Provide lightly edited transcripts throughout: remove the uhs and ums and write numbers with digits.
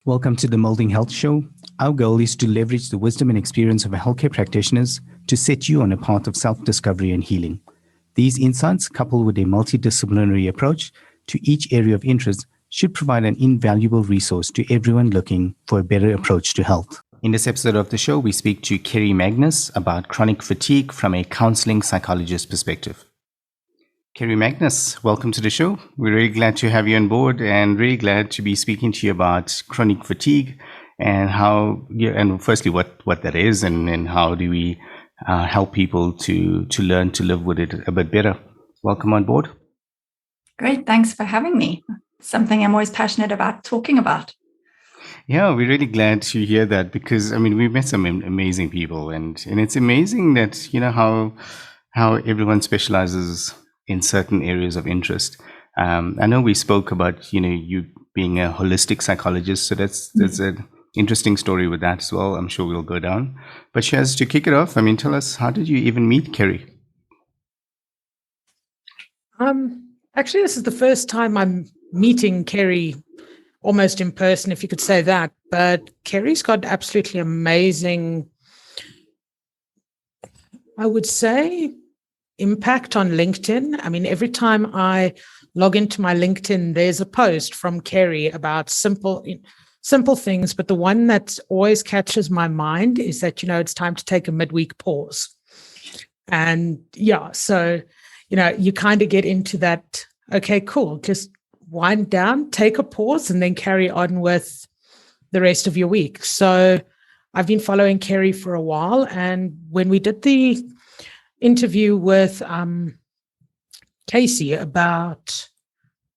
Welcome to the Moulding Health Show. Our goal is to leverage the wisdom and experience of our healthcare practitioners to set you on a path of self-discovery and healing. These insights, coupled with a multi-disciplinary approach to each area of interest, should provide an invaluable resource to everyone looking for a better approach to health. In this episode of the show, we speak to Kerry Magnus about chronic fatigue from a counselling psychologist perspective. Kerry Magnus, welcome to the show. We're really glad to have you on board and really glad to be speaking to you about chronic fatigue and firstly what that is and how do we help people to learn to live with it a bit better. Welcome on board. Great, thanks for having me. Something I'm always passionate about talking about. Yeah, we're really glad to hear that because we've met some amazing people and it's amazing that how everyone specializes in certain areas of interest. I know we spoke about you being a holistic psychologist, so that's an interesting story with that as well. I'm sure we'll go down. But Shaz, to kick it off, tell us, how did you even meet Kerry? Actually, this is the first time I'm meeting Kerry almost in person, if you could say that. But Kerry's got absolutely amazing, I would say, impact on LinkedIn. Every time I log into my LinkedIn, there's a post from Kerry about simple things. But the one that always catches my mind is that, it's time to take a midweek pause. And so, you kind of get into that, okay, cool, just wind down, take a pause, and then carry on with the rest of your week. So I've been following Kerry for a while. And when we did the interview with Casey about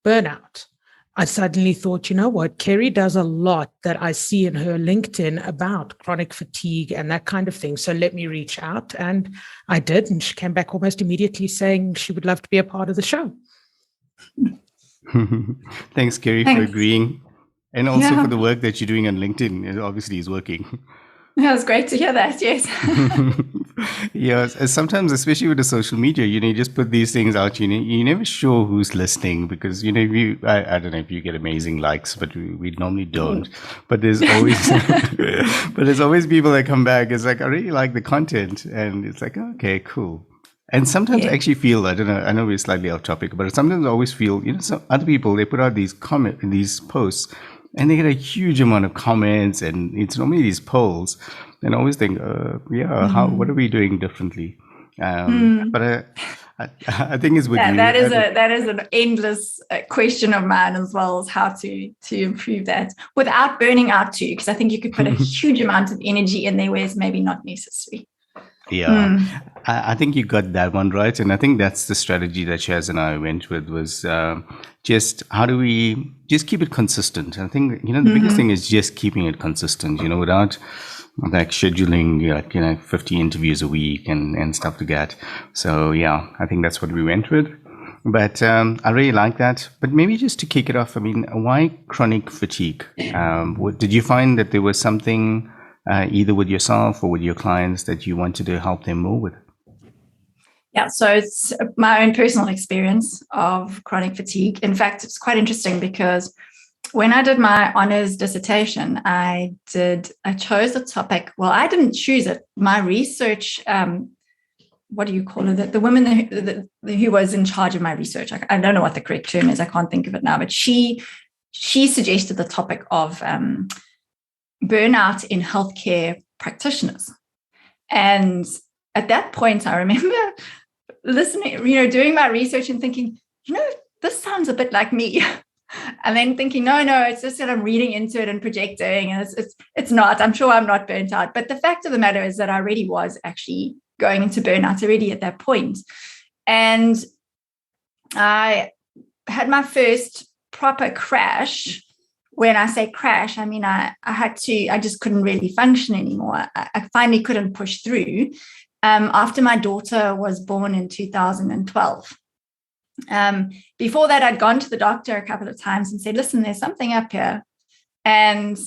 burnout, I suddenly thought, you know what, Kerry does a lot that I see in her LinkedIn about chronic fatigue and that kind of thing. So let me reach out. And I did. And she came back almost immediately saying she would love to be a part of the show. Thanks, Kerry, for agreeing. And also for the work that you're doing on LinkedIn. It obviously is working. Yeah, it's great to hear that, yes. Yes, sometimes, especially with the social media, you just put these things out, you're never sure who's listening because, I don't know if you get amazing likes, but we normally don't. But there's always people that come back. It's like, I really like the content. And it's like, okay, cool. And sometimes I actually feel, I don't know, I know we're slightly off topic, but sometimes I always feel, some other people, they put out these posts, and they get a huge amount of comments, and it's normally these polls. And I always think, what are we doing differently? But I think it's with you. That is an endless question of mine as well, as how to improve that without burning out too, because I think you could put a huge amount of energy in there where it's maybe not necessary. Yeah, I think you got that one right. And I think that's the strategy that Shaz and I went with was just how do we just keep it consistent? I think, the biggest thing is just keeping it consistent, without like scheduling, 50 interviews a week and stuff like that. So, yeah, I think that's what we went with. But I really like that. But maybe just to kick it off, why chronic fatigue? Did you find that there was something either with yourself or with your clients that you wanted to help them more with? Yeah, so it's my own personal experience of chronic fatigue. In fact, it's quite interesting because when I did my honors dissertation, I chose the topic. Well, I didn't choose it. My research, what do you call it? The woman who was in charge of my research, I don't know what the correct term is. I can't think of it now, but she suggested the topic of burnout in healthcare practitioners. And at that point, I remember listening, doing my research and thinking, this sounds a bit like me. And then thinking, no, it's just that I'm reading into it and projecting. And it's not. I'm sure I'm not burnt out. But the fact of the matter is that I already was actually going into burnout already at that point. And I had my first proper crash. When I say crash, I just couldn't really function anymore. I finally couldn't push through after my daughter was born in 2012. Before that, I'd gone to the doctor a couple of times and said, listen, there's something up here. And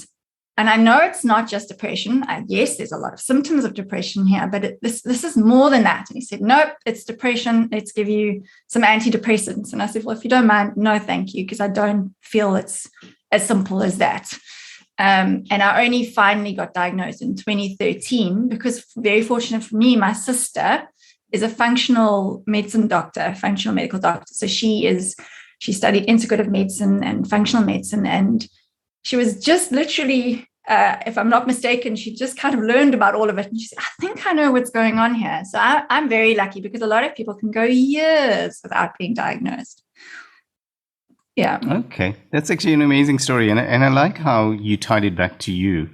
I know it's not just depression. Yes, there's a lot of symptoms of depression here, but this is more than that. And he said, nope, it's depression. Let's give you some antidepressants. And I said, well, if you don't mind, no, thank you, because I don't feel it's as simple as that. And I only finally got diagnosed in 2013 because, very fortunate for me, my sister is a functional medicine doctor, functional medical doctor. So she studied integrative medicine and functional medicine. And she was just literally, if I'm not mistaken, she just kind of learned about all of it. And she said, I think I know what's going on here. So I'm very lucky because a lot of people can go years without being diagnosed. Yeah. Okay. That's actually an amazing story. And I like how you tied it back to you,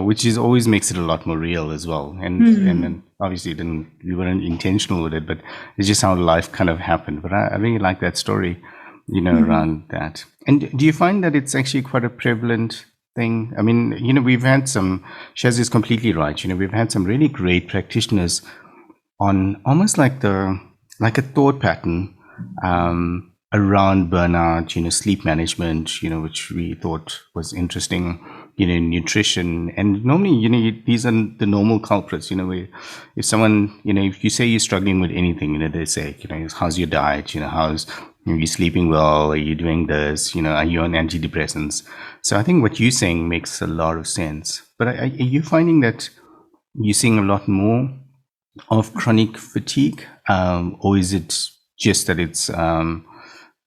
which always makes it a lot more real as well. And obviously you weren't intentional with it, but it's just how life kind of happened. But I really like that story, around that. And do you find that it's actually quite a prevalent thing? I mean, we've had Shaz is completely right. We've had some really great practitioners on almost like a thought pattern, around burnout, sleep management, which we thought was interesting, nutrition. And normally, these are the normal culprits, where if someone, if you say you're struggling with anything, they say, how's your diet? Are you sleeping well? Are you doing this? Are you on antidepressants? So I think what you're saying makes a lot of sense. But are you finding that you're seeing a lot more of chronic fatigue? Or is it just that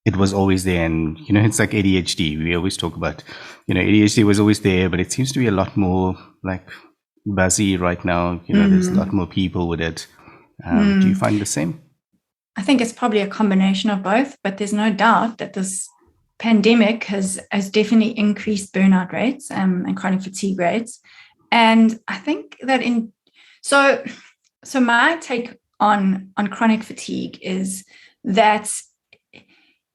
it was always there, and it's like ADHD. We always talk about, ADHD was always there, but it seems to be a lot more like buzzy right now. There's a lot more people with it. Do you find the same? I think it's probably a combination of both, but there's no doubt that this pandemic has definitely increased burnout rates and chronic fatigue rates. And I think that so my take on chronic fatigue is that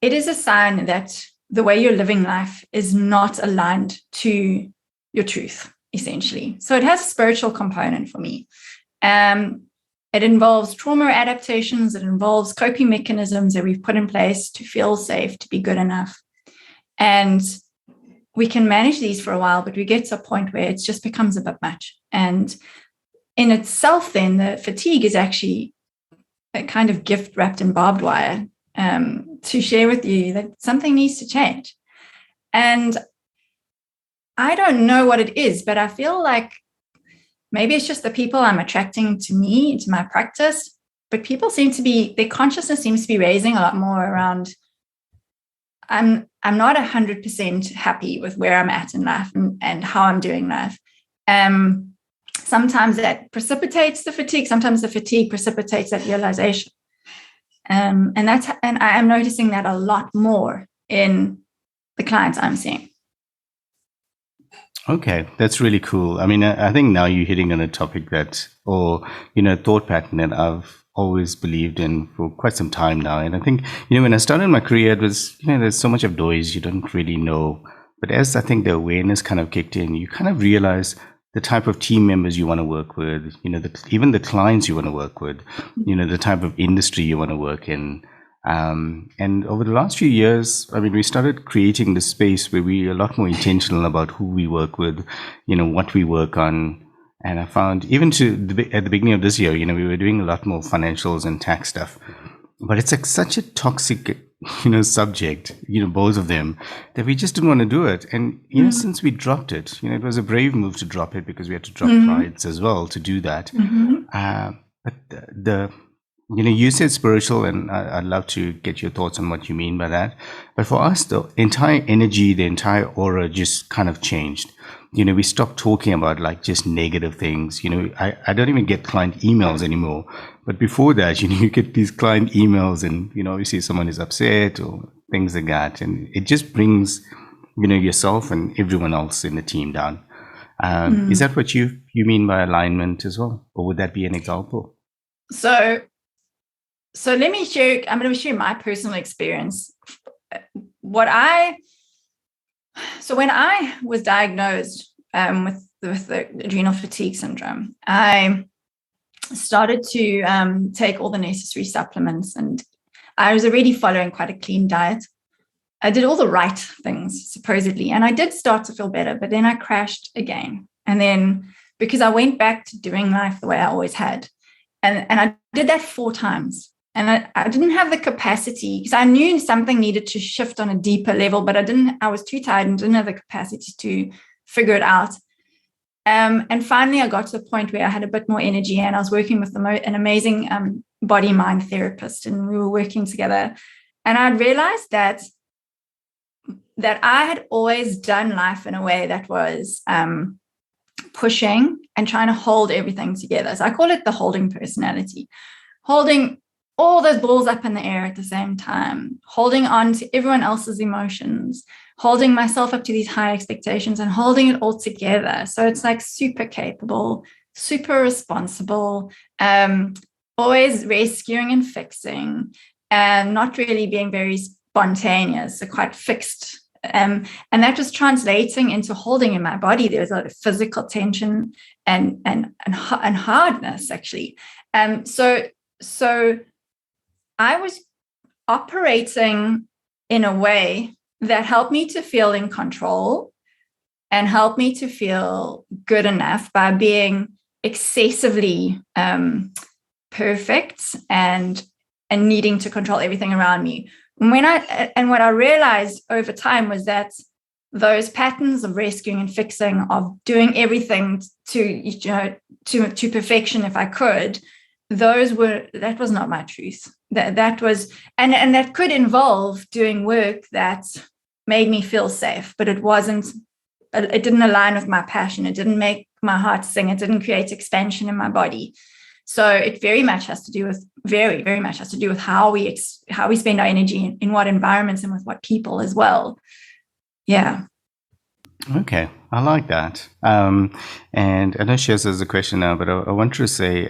it is a sign that the way you're living life is not aligned to your truth, essentially. So it has a spiritual component for me. It involves trauma adaptations. It involves coping mechanisms that we've put in place to feel safe, to be good enough. And we can manage these for a while, but we get to a point where it just becomes a bit much. And in itself, then, the fatigue is actually a kind of gift wrapped in barbed wire, to share with you that something needs to change. And I don't know what it is, but I feel like maybe it's just the people I'm attracting to me, into my practice, but people their consciousness seems to be raising a lot more around, I'm not 100% happy with where I'm at in life and how I'm doing life. Sometimes that precipitates the fatigue. Sometimes the fatigue precipitates that realization. And I am noticing that a lot more in the clients I'm seeing. Okay, that's really cool. I mean, I think now you're hitting on a topic thought pattern that I've always believed in for quite some time now. And I think, when I started my career, it was, there's so much of noise, you don't really know. But as I think the awareness kind of kicked in, you kind of realize the type of team members you want to work with, even the clients you want to work with, the type of industry you want to work in. And over the last few years, I mean, we started creating the space where we're a lot more intentional about who we work with, what we work on. And I found even at the beginning of this year, we were doing a lot more financials and tax stuff. But it's like such a toxic, subject, both of them, that we just didn't want to do it. And, since we dropped it, it was a brave move to drop it because we had to drop clients as well to do that. But you said spiritual, and I'd love to get your thoughts on what you mean by that. But for us, the entire energy, the entire aura just kind of changed. We stopped talking about like just negative things. I don't even get client emails anymore. But before that, you get these client emails and, obviously someone is upset or things like that. And it just brings, yourself and everyone else in the team down. Is that what you mean by alignment as well? Or would that be an example? So let me share, I'm going to share my personal experience. When I was diagnosed with the adrenal fatigue syndrome, I started to take all the necessary supplements, and I was already following quite a clean diet. I did all the right things, supposedly, and I did start to feel better, but then I crashed again. And then because I went back to doing life the way I always had, and I did that 4 times. And I didn't have the capacity, because I knew something needed to shift on a deeper level, but I was too tired and didn't have the capacity to figure it out. And finally, I got to a point where I had a bit more energy, and I was working with an amazing body-mind therapist, and we were working together. And I realized that I had always done life in a way that was pushing and trying to hold everything together. So I call it the holding personality, holding all those balls up in the air at the same time, holding on to everyone else's emotions, holding myself up to these high expectations and holding it all together. So it's like super capable, super responsible, always rescuing and fixing, and not really being very spontaneous, so quite fixed. And that was translating into holding in my body. There was a lot of physical tension and hardness, actually. So I was operating in a way that helped me to feel in control and helped me to feel good enough by being excessively perfect and needing to control everything around me. What I realized over time was that those patterns of rescuing and fixing, of doing everything to perfection if I could, that was not my truth. That was, and that could involve doing work that made me feel safe, but it didn't align with my passion. It didn't make my heart sing. It didn't create expansion in my body. So it very much has to do with how we spend our energy in what environments and with what people as well. Yeah. Okay, I like that. And I know she has a question now, but I want to say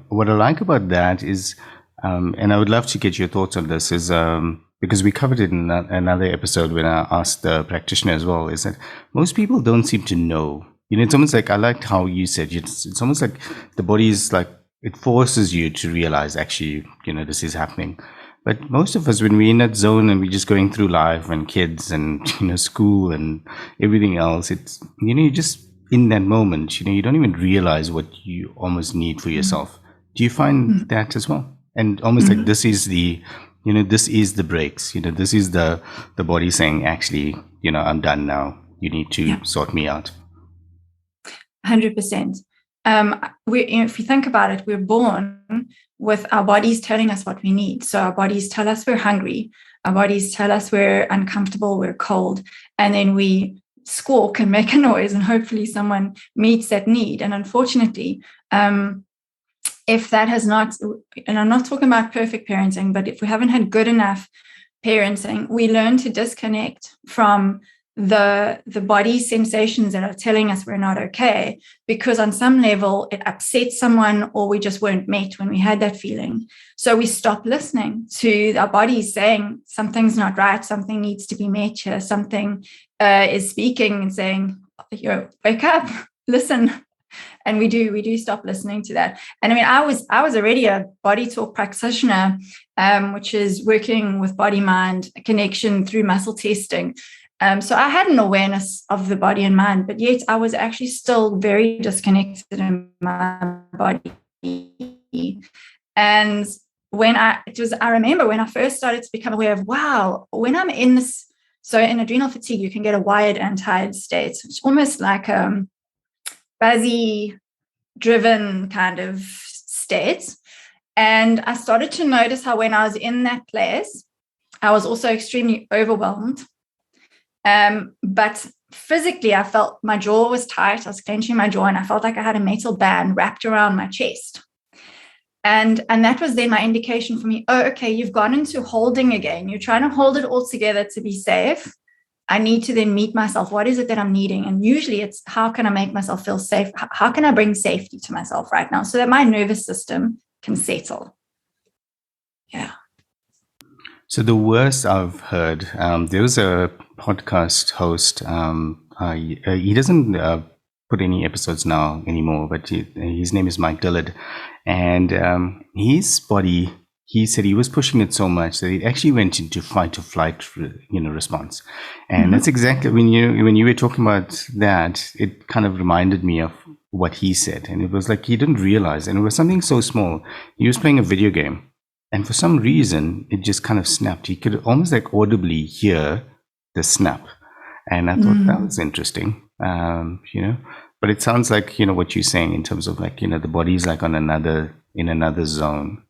what I like about that is, and I would love to get your thoughts on this, is because we covered it in another episode when I asked the practitioner as well, is that most people don't seem to know. It's almost like, I liked how you said, it's almost like the body is like, it forces you to realize, actually, this is happening. But most of us, when we're in that zone and we're just going through life and kids and, school and everything else, it's, you're just in that moment, you don't even realize what you almost need for yourself. Do you find that as well? And almost like this is the, this is the breaks, this is the body saying, actually, I'm done now. You need to sort me out. 100%. If you think about it, we're born with our bodies telling us what we need. So our bodies tell us we're hungry. Our bodies tell us we're uncomfortable, we're cold. And then we squawk and make a noise, and hopefully someone meets that need. And unfortunately, if that has not, and I'm not talking about perfect parenting, but if we haven't had good enough parenting, we learn to disconnect from the body sensations that are telling us we're not okay, because on some level it upsets someone, or we just weren't met when we had that feeling. So we stop listening to our bodies saying something's not right, something needs to be met here, something is speaking and saying, wake up, listen. And we do stop listening to that. And I mean, I was already a body talk practitioner, which is working with body mind connection through muscle testing. So I had an awareness of the body and mind, but yet I was actually still very disconnected in my body. And I remember when I first started to become aware of, wow, when I'm in this, so in adrenal fatigue, you can get a wired and tired state. It's almost like a buzzy, driven kind of state. And I started to notice how when I was in that place, I was also extremely overwhelmed. But physically, I felt my jaw was tight. I was clenching my jaw, and I felt like I had a metal band wrapped around my chest. And that was then my indication for me, oh, okay, you've gone into holding again. You're trying to hold it all together to be safe. I need to then meet myself. What is it that I'm needing? And usually it's, how can I make myself feel safe? How can I bring safety to myself right now so that my nervous system can settle? Yeah. So the worst I've heard, there was a podcast host. He doesn't put any episodes now anymore, but his name is Mike Dillard. And his body, he said he was pushing it so much that it actually went into fight or flight, response. And that's exactly when you were talking about that, it kind of reminded me of what he said. And it was like he didn't realize, and it was something so small. He was playing a video game, and for some reason, it just kind of snapped. He could almost like audibly hear the snap. And I thought that was interesting. But it sounds like, what you're saying in terms of like, the body's like in another zone,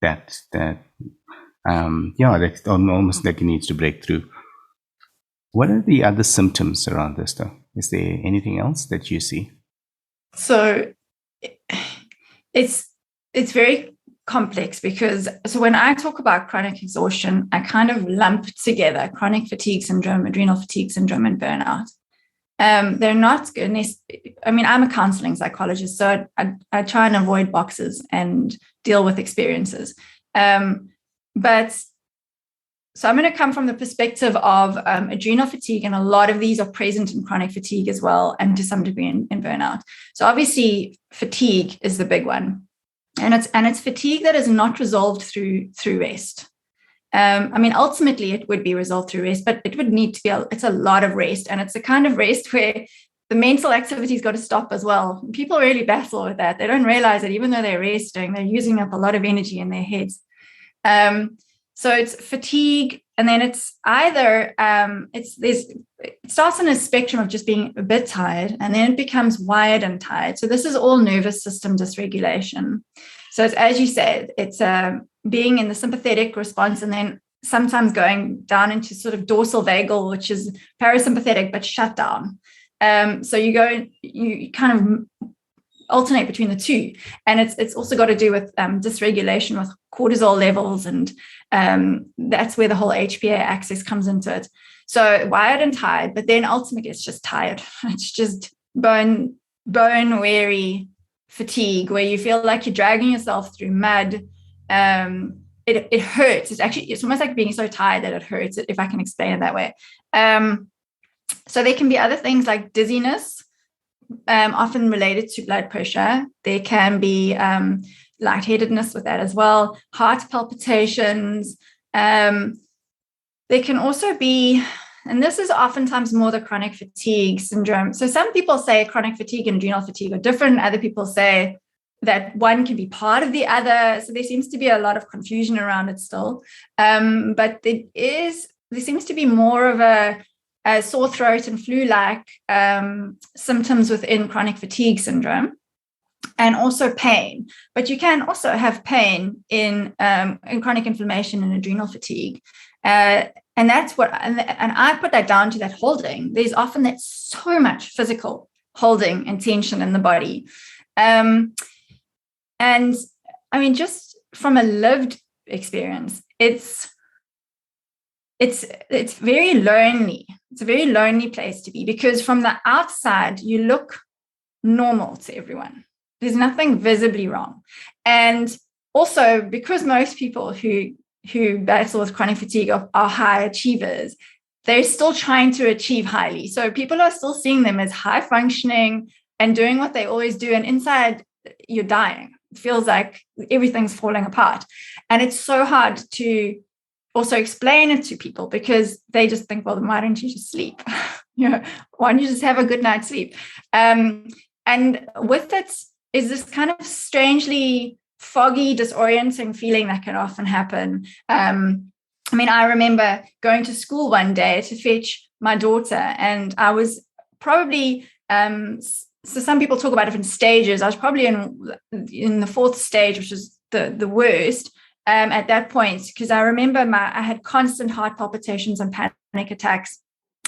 that's almost like it needs to break through. What are the other symptoms around this though? Is there anything else that you see? So it's very complex because when I talk about chronic exhaustion, I kind of lump together chronic fatigue syndrome, adrenal fatigue syndrome, and burnout. They're not good. I mean, I'm a counseling psychologist, so I try and avoid boxes and deal with experiences. But so I'm going to come from the perspective of adrenal fatigue, and a lot of these are present in chronic fatigue as well, and to some degree in burnout. So obviously, fatigue is the big one, and it's fatigue that is not resolved through rest. I mean, ultimately, it would be resolved through rest, but it would need to be it's a lot of rest, and it's a kind of rest where the mental activity's got to stop as well. People really battle with that. They don't realize that even though they're resting, they're using up a lot of energy in their heads. So it's fatigue, and then it's either it starts on a spectrum of just being a bit tired, and then it becomes wired and tired. So this is all nervous system dysregulation. So it's, as you said, it's being in the sympathetic response, and then sometimes going down into sort of dorsal vagal, which is parasympathetic but shut down. So you kind of alternate between the two, and it's also got to do with dysregulation with cortisol levels, and that's where the whole HPA axis comes into it. So wired and tired, but then ultimately it's just tired. It's just bone weary fatigue, where you feel like you're dragging yourself through mud. It hurts. It's almost like being so tired that it hurts, if I can explain it that way. So there can be other things like dizziness, often related to blood pressure. There can be lightheadedness with that as well, heart palpitations. There can also be, and this is oftentimes more the chronic fatigue syndrome. So some people say chronic fatigue and adrenal fatigue are different. Other people say that one can be part of the other. So there seems to be a lot of confusion around it still. But there seems to be more of a sore throat and flu-like symptoms within chronic fatigue syndrome, and also pain. But you can also have pain in chronic inflammation and adrenal fatigue. And that's what, and I put that down to that holding. There's often that so much physical holding and tension in the body. And I mean, just from a lived experience, it's very lonely. It's a very lonely place to be, because from the outside, you look normal to everyone. There's nothing visibly wrong. And also, because most people who battle with chronic fatigue are high achievers, they're still trying to achieve highly. So people are still seeing them as high functioning and doing what they always do. And inside, you're dying. It feels like everything's falling apart. And it's so hard to also explain it to people, because they just think, well, why don't you just sleep? Why don't you just have a good night's sleep? And with it is this kind of strangely foggy, disorienting feeling that can often happen. I mean, I remember going to school one day to fetch my daughter, and I was probably, so some people talk about different stages. I was probably in the fourth stage, which is the worst. At that point, because I remember I had constant heart palpitations and panic attacks.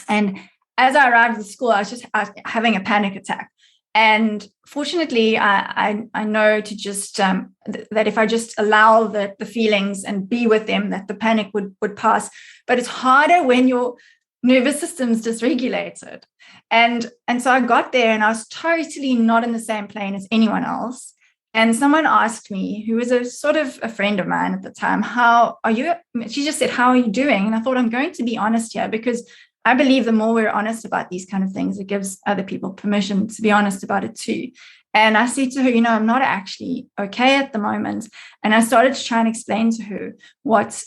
And as I arrived at the school, I was having a panic attack. And fortunately, I know to just that if I just allow the feelings and be with them, that the panic would pass. But it's harder when your nervous system's dysregulated. And so I got there, and I was totally not in the same plane as anyone else. And someone asked me, who was a sort of a friend of mine at the time, how are you? She just said, how are you doing? And I thought, I'm going to be honest here, because I believe the more we're honest about these kind of things, it gives other people permission to be honest about it too. And I said to her, I'm not actually okay at the moment. And I started to try and explain to her what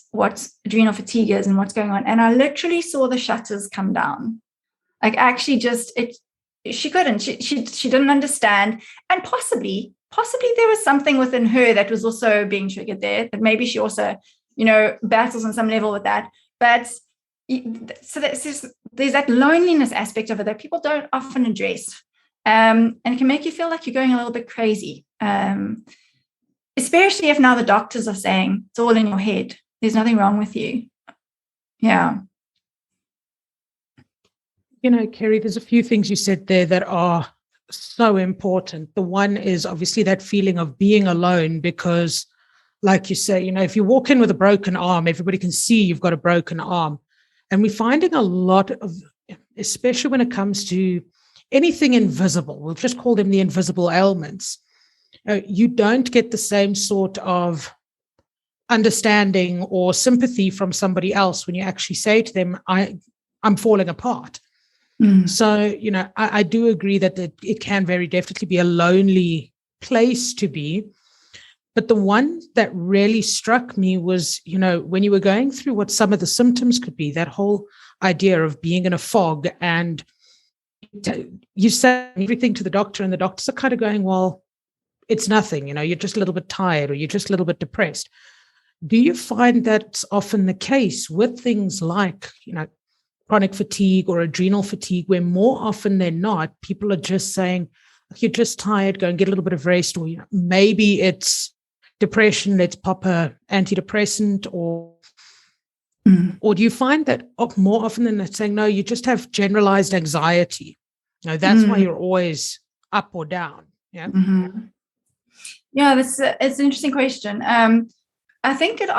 adrenal fatigue is and what's going on. And I literally saw the shutters come down. Like, actually she couldn't, she didn't understand. And possibly there was something within her that was also being triggered there, that maybe she also, battles on some level with that. But so there's that loneliness aspect of it that people don't often address. And it can make you feel like you're going a little bit crazy, especially if now the doctors are saying it's all in your head. There's nothing wrong with you. Yeah. Kerry, there's a few things you said there that are so important. The one is obviously that feeling of being alone, because like you say, if you walk in with a broken arm, everybody can see you've got a broken arm. And we're finding a lot of, especially when it comes to anything invisible, we'll just call them the invisible ailments. You don't get the same sort of understanding or sympathy from somebody else when you actually say to them, I'm falling apart. So, I do agree that it can very definitely be a lonely place to be. But the one that really struck me was, when you were going through what some of the symptoms could be, that whole idea of being in a fog, and you say everything to the doctor and the doctors are kind of going, well, it's nothing, you're just a little bit tired or you're just a little bit depressed. Do you find that's often the case with things like, chronic fatigue or adrenal fatigue, where more often than not, people are just saying, you're just tired, go and get a little bit of rest, or maybe it's depression, let's pop a antidepressant, or do you find that more often than not saying, no, you just have generalized anxiety? That's why you're always up or down. Yeah. Mm-hmm. Yeah, it's an interesting question. I think it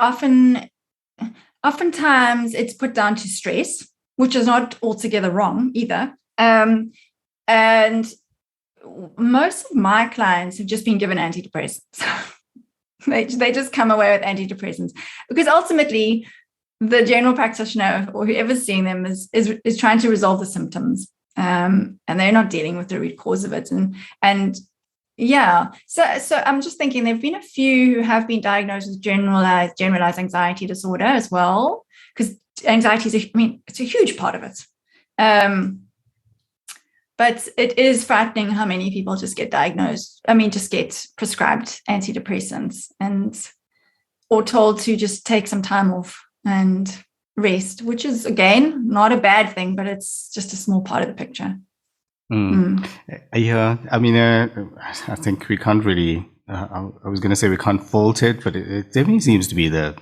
oftentimes it's put down to stress, which is not altogether wrong either. And most of my clients have just been given antidepressants. They just come away with antidepressants, because ultimately the general practitioner or whoever's seeing them is trying to resolve the symptoms, and they're not dealing with the root cause of it. And yeah, so I'm just thinking there've been a few who have been diagnosed with generalized anxiety disorder as well, because anxiety is it's a huge part of it. But it is frightening how many people just get diagnosed. Just get prescribed antidepressants or told to just take some time off and rest, which is, again, not a bad thing, but it's just a small part of the picture. Yeah, I think we can't really, I was going to say we can't fault it, but it definitely seems to be the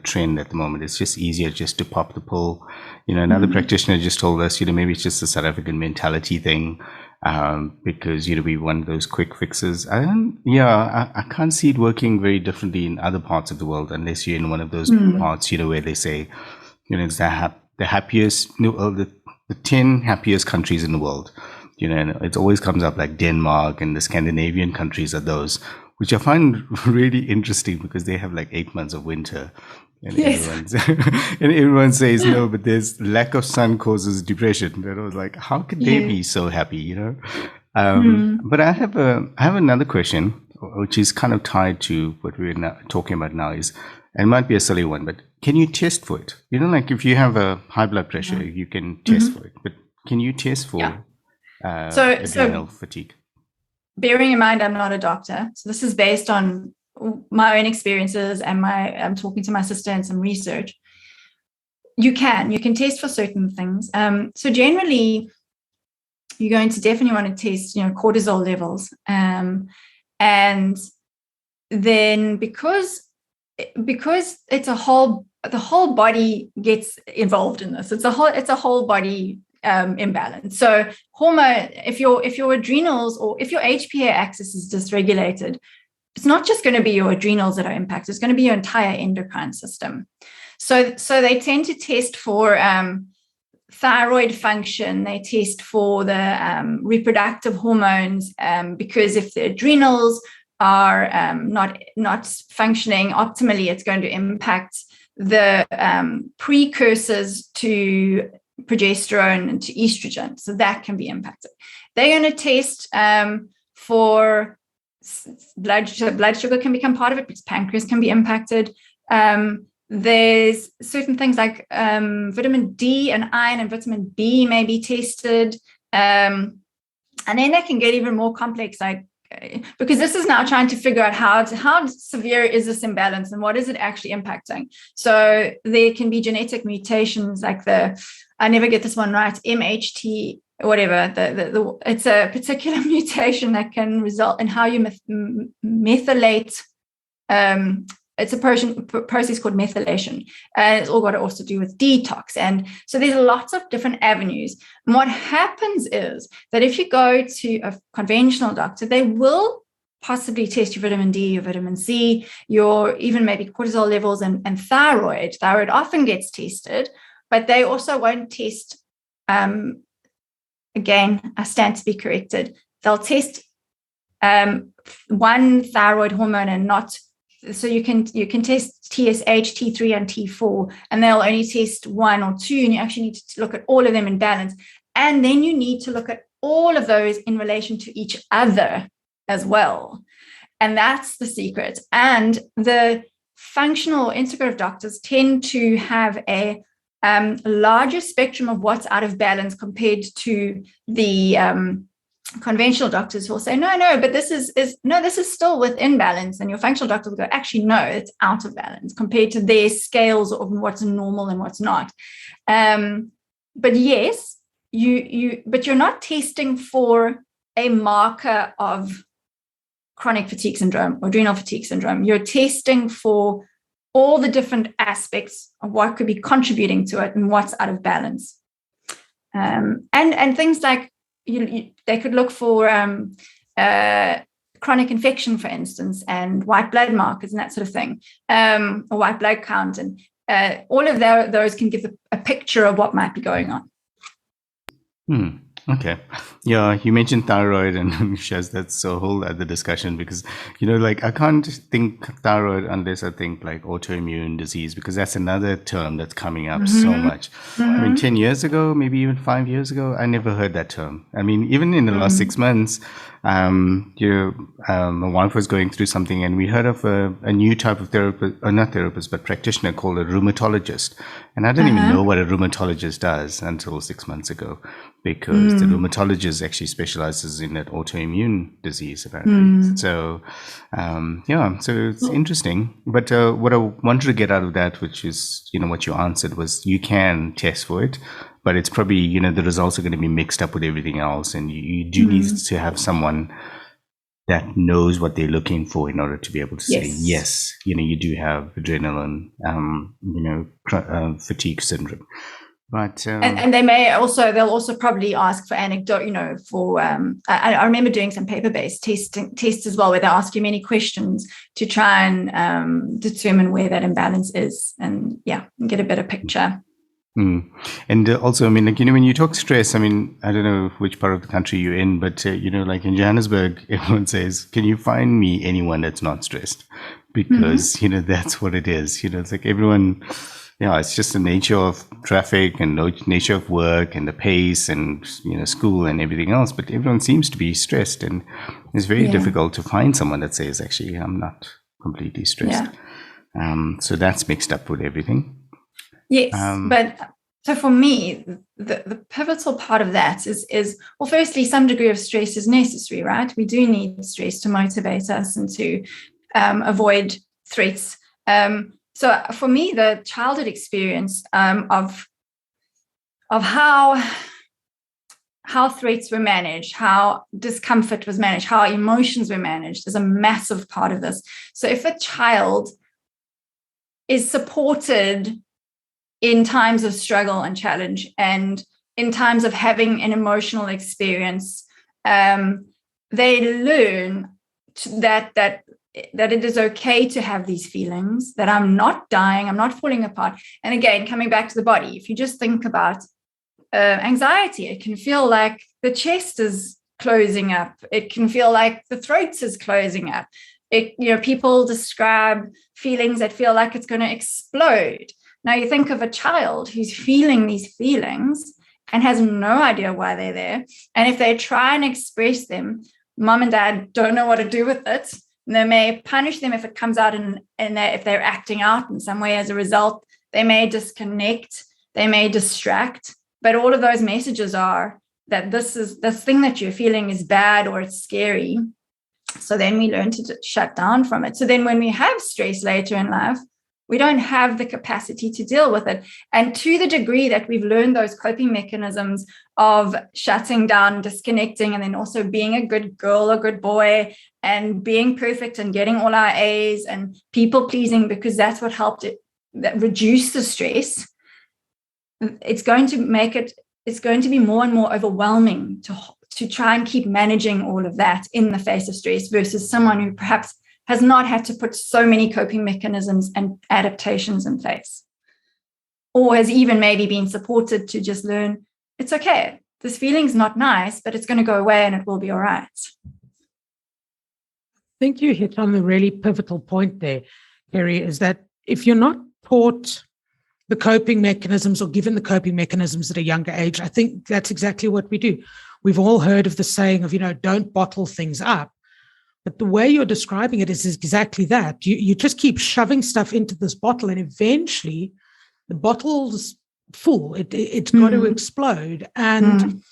trend at the moment. It's just easier just to pop the pill. Another practitioner just told us, maybe it's just a South African mentality thing, because, we want those quick fixes. And I can't see it working very differently in other parts of the world, unless you're in one of those parts, where they say, it's the happiest, the 10 happiest countries in the world. And it always comes up like Denmark and the Scandinavian countries are those, which I find really interesting because they have like 8 months of winter. And yes. everyone says no, but there's lack of sun causes depression. And I was like, how can they be so happy, But I have another question, which is kind of tied to what we're talking about now, and it might be a silly one, but can you test for it? Like if you have a high blood pressure, you can test for it, but can you test for adrenal fatigue? Bearing in mind, I'm not a doctor, so this is based on my own experiences and I'm talking to my sister and some research. You can test for certain things. So generally, you're going to definitely want to test, cortisol levels, and then because it's the whole body gets involved in this. It's a whole body imbalance. So hormone, if your adrenals or if your HPA axis is dysregulated, it's not just going to be your adrenals that are impacted, it's going to be your entire endocrine system. So they tend to test for thyroid function, they test for the reproductive hormones, because if the adrenals are not functioning optimally, it's going to impact the precursors to progesterone and to estrogen, so that can be impacted. They're going to test for blood sugar can become part of it, because pancreas can be impacted. There's certain things like vitamin D and iron and vitamin B may be tested, and then they can get even more complex, like because this is now trying to figure out how severe is this imbalance and what is it actually impacting. So there can be genetic mutations like I never get this one right, MHT, whatever. It's a particular mutation that can result in how you methylate. It's a process called methylation, and it's all got to also do with detox. And so there's lots of different avenues. And what happens is that if you go to a conventional doctor, they will possibly test your vitamin D, your vitamin C, your even maybe cortisol levels and thyroid. Thyroid often gets tested, but they also won't test, again, I stand to be corrected. They'll test one thyroid hormone and not. So you can test TSH, T3, and T4, and they'll only test one or two, and you actually need to look at all of them in balance. And then you need to look at all of those in relation to each other as well. And that's the secret. And the functional integrative doctors tend to have a larger spectrum of what's out of balance compared to the conventional doctors who will say, no, but this is still within balance. And your functional doctor will go, actually, no, it's out of balance compared to their scales of what's normal and what's not. But yes, but you're not testing for a marker of chronic fatigue syndrome or adrenal fatigue syndrome. You're testing for all the different aspects of what could be contributing to it and what's out of balance. And things like, they could look for chronic infection, for instance, and white blood markers and that sort of thing, or white blood count. And all of those can give a picture of what might be going on. Okay. Yeah, you mentioned thyroid, and Shaz, that's a whole other discussion because, I can't think thyroid unless I think like autoimmune disease, because that's another term that's coming up so much. I mean, 10 years ago, maybe even 5 years ago, I never heard that term. I mean, even in the last 6 months, my wife was going through something, and we heard of a new type of therapist, or not therapist, but practitioner called a rheumatologist. And I didn't even know what a reumatologist does until 6 months ago, because the rheumatologist actually specializes in that autoimmune disease, apparently. So, so it's interesting. But what I wanted to get out of that, which is, what you answered, was you can test for it, but it's probably, the results are going to be mixed up with everything else. And you do need to have someone that knows what they're looking for in order to be able to say, yes, you do have adrenaline, fatigue syndrome. But and they'll also probably ask for anecdote, for I remember doing some paper-based tests as well, where they ask you many questions to try and determine where that imbalance is, and get a better picture. And also, I mean, when you talk stress, I mean, I don't know which part of the country you're in, but like in Johannesburg, everyone says, can you find me anyone that's not stressed? Because that's what it is. It's like everyone. It's just the nature of traffic and nature of work and the pace and, school and everything else. But everyone seems to be stressed, and it's very difficult to find someone that says, actually, I'm not completely stressed. So that's mixed up with everything. Yes. But so for me, the pivotal part of that is, well, firstly, some degree of stress is necessary, right? We do need stress to motivate us and to avoid threats. So for me, the childhood experience of how threats were managed, how discomfort was managed, how emotions were managed is a massive part of this. So if a child is supported in times of struggle and challenge, and in times of having an emotional experience, they learn that it is okay to have these feelings, that I'm not dying, I'm not falling apart. And again, coming back to the body, if you just think about anxiety, it can feel like the chest is closing up. It can feel like the throat is closing up. People describe feelings that feel like it's going to explode. Now you think of a child who's feeling these feelings and has no idea why they're there. And if they try and express them, mom and dad don't know what to do with it. They may punish them if it comes out if they're acting out in some way as a result. They may disconnect, they may distract, but all of those messages are that this thing that you're feeling is bad or it's scary. So then we learn to shut down from it. So then when we have stress later in life, we don't have the capacity to deal with it. And to the degree that we've learned those coping mechanisms of shutting down, disconnecting, and then also being a good girl, a good boy, and being perfect and getting all our A's and people pleasing, because that's what helped it, that reduce the stress, it's going to be more and more overwhelming to try and keep managing all of that in the face of stress versus someone who perhaps has not had to put so many coping mechanisms and adaptations in place, or has even maybe been supported to just learn, it's okay, this feeling's not nice, but it's going to go away and it will be all right. I think you hit on the really pivotal point there, Kerry, is that if you're not taught the coping mechanisms or given the coping mechanisms at a younger age, I think that's exactly what we do. We've all heard of the saying of, don't bottle things up. But the way you're describing it is exactly that. You just keep shoving stuff into this bottle, and eventually the bottle's full. It's got to explode. And,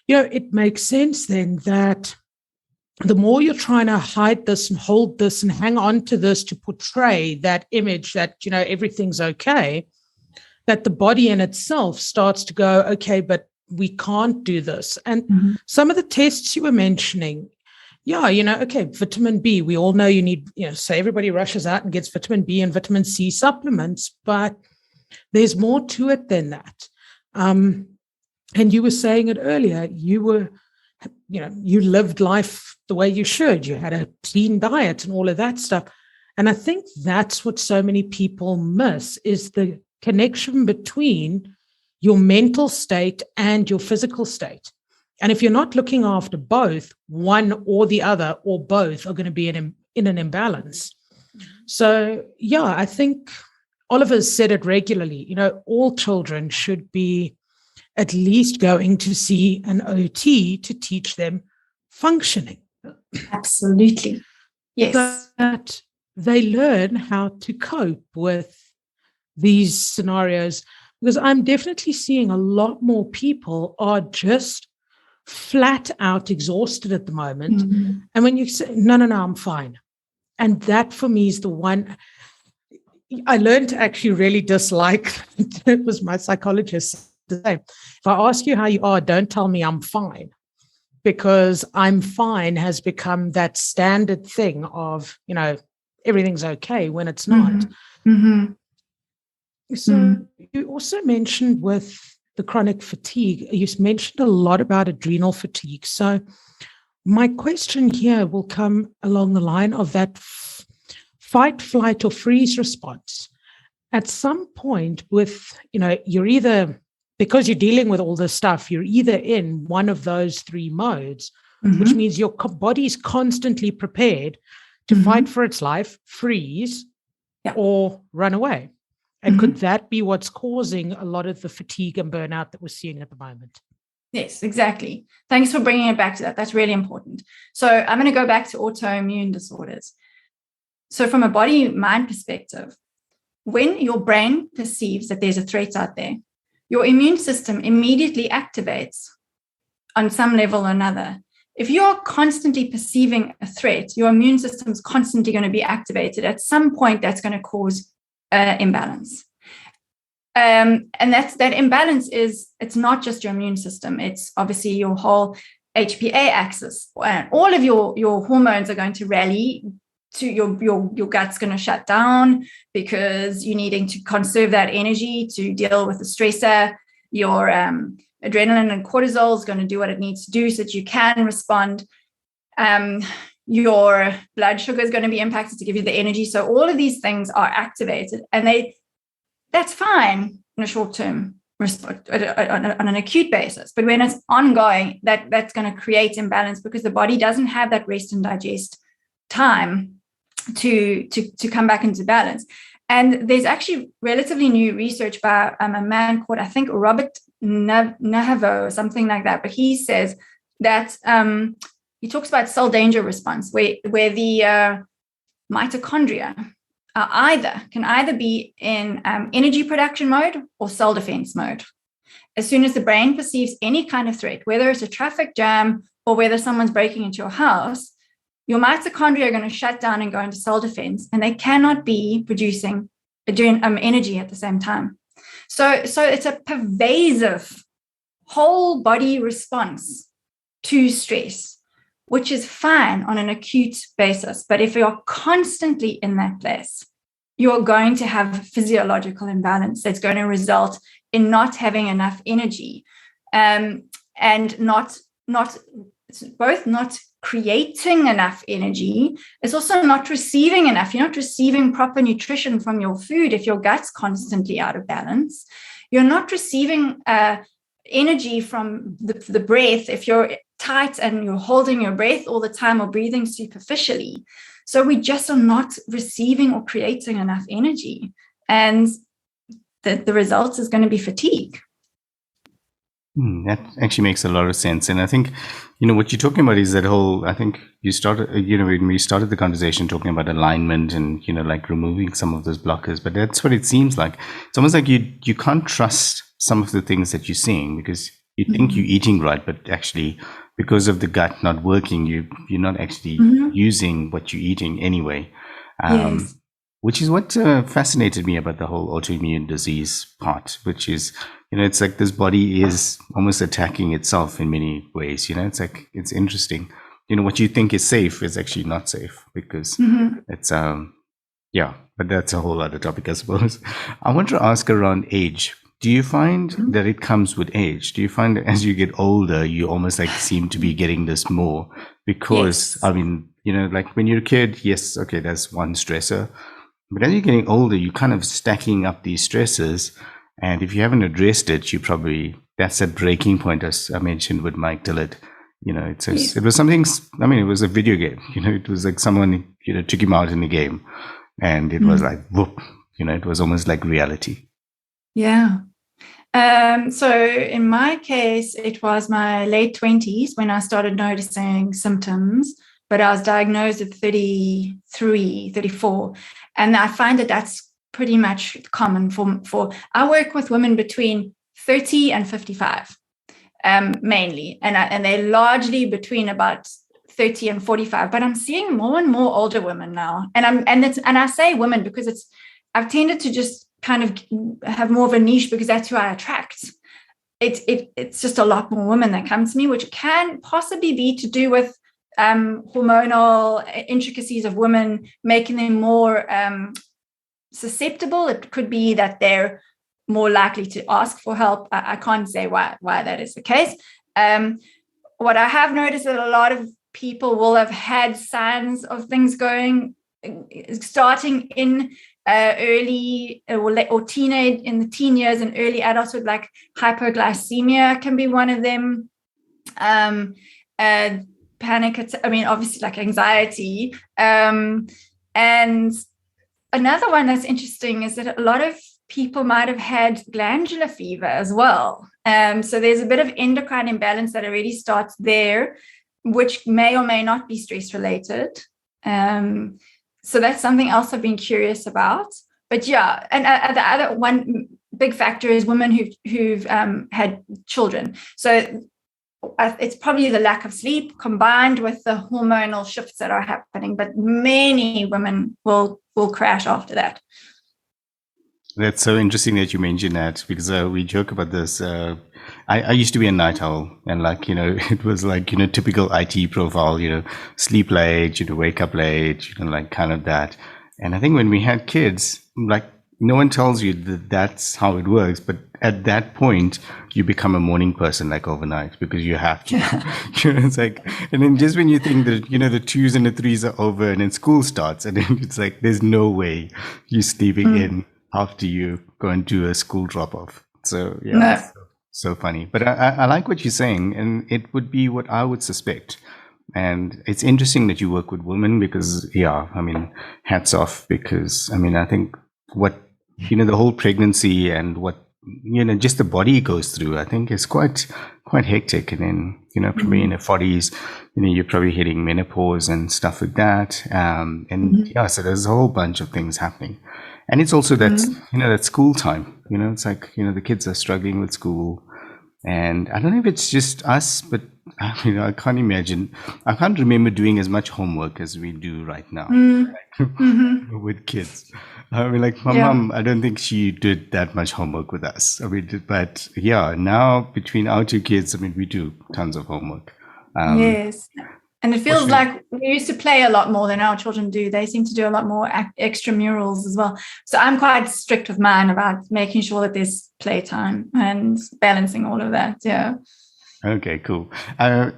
it makes sense then that the more you're trying to hide this and hold this and hang on to this to portray that image that, everything's okay, that the body in itself starts to go, okay, but we can't do this. And some of the tests you were mentioning, okay, vitamin B, we all know you need, so everybody rushes out and gets vitamin B and vitamin C supplements, but there's more to it than that. And you were saying it earlier, you lived life the way you should. You had a clean diet and all of that stuff. And I think that's what so many people miss, is the connection between your mental state and your physical state. And if you're not looking after both, one or the other or both are going to be in an imbalance. So, I think Oliver's said it regularly, all children should be at least going to see an OT to teach them functioning. Absolutely. Yes. So that they learn how to cope with these scenarios, because I'm definitely seeing a lot more people are just flat out exhausted at the moment. And when you say, no, I'm fine. And that for me is the one I learned to actually really dislike. It was my psychologist today. If I ask you how you are, don't tell me I'm fine, because I'm fine has become that standard thing of, everything's okay when it's not. So you also mentioned with the chronic fatigue, you mentioned a lot about adrenal fatigue. So my question here will come along the line of that fight, flight, or freeze response. At some point with, you're either, because you're dealing with all this stuff, you're either in one of those three modes, which means your body's constantly prepared to fight for its life, freeze, or run away. And could that be what's causing a lot of the fatigue and burnout that we're seeing at the moment? Yes, exactly. Thanks for bringing it back to that. That's really important. So I'm going to go back to autoimmune disorders. So from a body-mind perspective, when your brain perceives that there's a threat out there, your immune system immediately activates on some level or another. If you're constantly perceiving a threat, your immune system is constantly going to be activated. At some point, that's going to cause imbalance. And that imbalance it's not just your immune system. It's obviously your whole HPA axis. And all of your hormones are going to rally to your gut's going to shut down because you're needing to conserve that energy to deal with the stressor. Your adrenaline and cortisol is going to do what it needs to do so that you can respond. Your blood sugar is going to be impacted to give you the energy. So all of these things are activated, and that's fine in a short-term response on an acute basis. But when it's ongoing, that's going to create imbalance because the body doesn't have that rest and digest time to come back into balance. And there's actually relatively new research by a man called, I think, Robert Nahavo or something like that. But he says that he talks about cell danger response, where the mitochondria can either be in energy production mode or cell defense mode. As soon as the brain perceives any kind of threat, whether it's a traffic jam or whether someone's breaking into your house, your mitochondria are going to shut down and go into cell defense, and they cannot be producing energy at the same time. So it's a pervasive whole body response to stress, which is fine on an acute basis. But if you're constantly in that place, you're going to have physiological imbalance that's going to result in not having enough energy, and not creating enough energy. It's also not receiving enough. You're not receiving proper nutrition from your food if your gut's constantly out of balance. You're not receiving energy from the breath if you're tight and you're holding your breath all the time or breathing superficially. So we just are not receiving or creating enough energy. And the result is going to be fatigue. That actually makes a lot of sense. And I think, what you're talking about is that whole, I think you started, when we started the conversation talking about alignment and, like removing some of those blockers, but that's what it seems like. It's almost like you can't trust some of the things that you're seeing because you think you're eating right, but actually because of the gut not working, you're not actually using what you're eating anyway. Yes. Which is what fascinated me about the whole autoimmune disease part, which is, it's like this body is almost attacking itself in many ways. It's like, it's interesting. What you think is safe is actually not safe because it's, but that's a whole other topic, I suppose. I want to ask around age. Do you find that it comes with age? Do you find that as you get older, you almost like seem to be getting this more? Because, yes. Like when you're a kid, yes, okay, that's one stressor. But as you're getting older, you're kind of stacking up these stresses. And if you haven't addressed it, that's that breaking point, as I mentioned with Mike Dillard. It was something, it was a video game. It was like someone, took him out in the game. And it was like, whoop, it was almost like reality. Yeah. So in my case, it was my late 20s when I started noticing symptoms, but I was diagnosed at 33, 34. And I find that that's pretty much common for I work with women between 30 and 55, mainly. And they're largely between about 30 and 45, but I'm seeing more and more older women now. And I say women because I've tended to just kind of have more of a niche because that's who I attract. It's just a lot more women that come to me, which can possibly be to do with hormonal intricacies of women, making them more susceptible. It could be that they're more likely to ask for help. I can't say why that is the case. What I have noticed is that a lot of people will have had signs of things starting in early or teenage, in the teen years and early adulthood, like hypoglycemia can be one of them. Panic, obviously like anxiety. And another one that's interesting is that a lot of people might have had glandular fever as well. So there's a bit of endocrine imbalance that already starts there, which may or may not be stress related. So that's something else I've been curious about. But yeah, and the other one big factor is women who've had children. So it's probably the lack of sleep combined with the hormonal shifts that are happening, but many women will crash after that. That's so interesting that you mentioned that because we joke about this. I used to be a night owl and it was like, typical IT profile, sleep late, wake up late, like kind of that. And I think when we had kids, like no one tells you that that's how it works. But at that point, you become a morning person like overnight because you have to. It's like, and then just when you think that, the 2s and the 3s are over and then school starts, and then it's like, there's no way you're sleeping in after you go and do a school drop off. So, yeah, No. So funny. But I like what you're saying, and it would be what I would suspect. And it's interesting that you work with women because, hats off because, I think what, the whole pregnancy and what, just the body goes through, I think is quite hectic. And then, probably in the 40s, you're probably hitting menopause and stuff like that. So there's a whole bunch of things happening. And it's also that, that school time, it's like, the kids are struggling with school. And I don't know if it's just us, but I can't remember doing as much homework as we do right now with kids. I mean, like my mom, I don't think she did that much homework with us. I mean, but yeah, now between our two kids, I mean, we do tons of homework. Yes. And it feels like we used to play a lot more than our children do. They seem to do a lot more extramurals as well. So I'm quite strict with mine about making sure that there's playtime and balancing all of that. Yeah. Okay, cool. I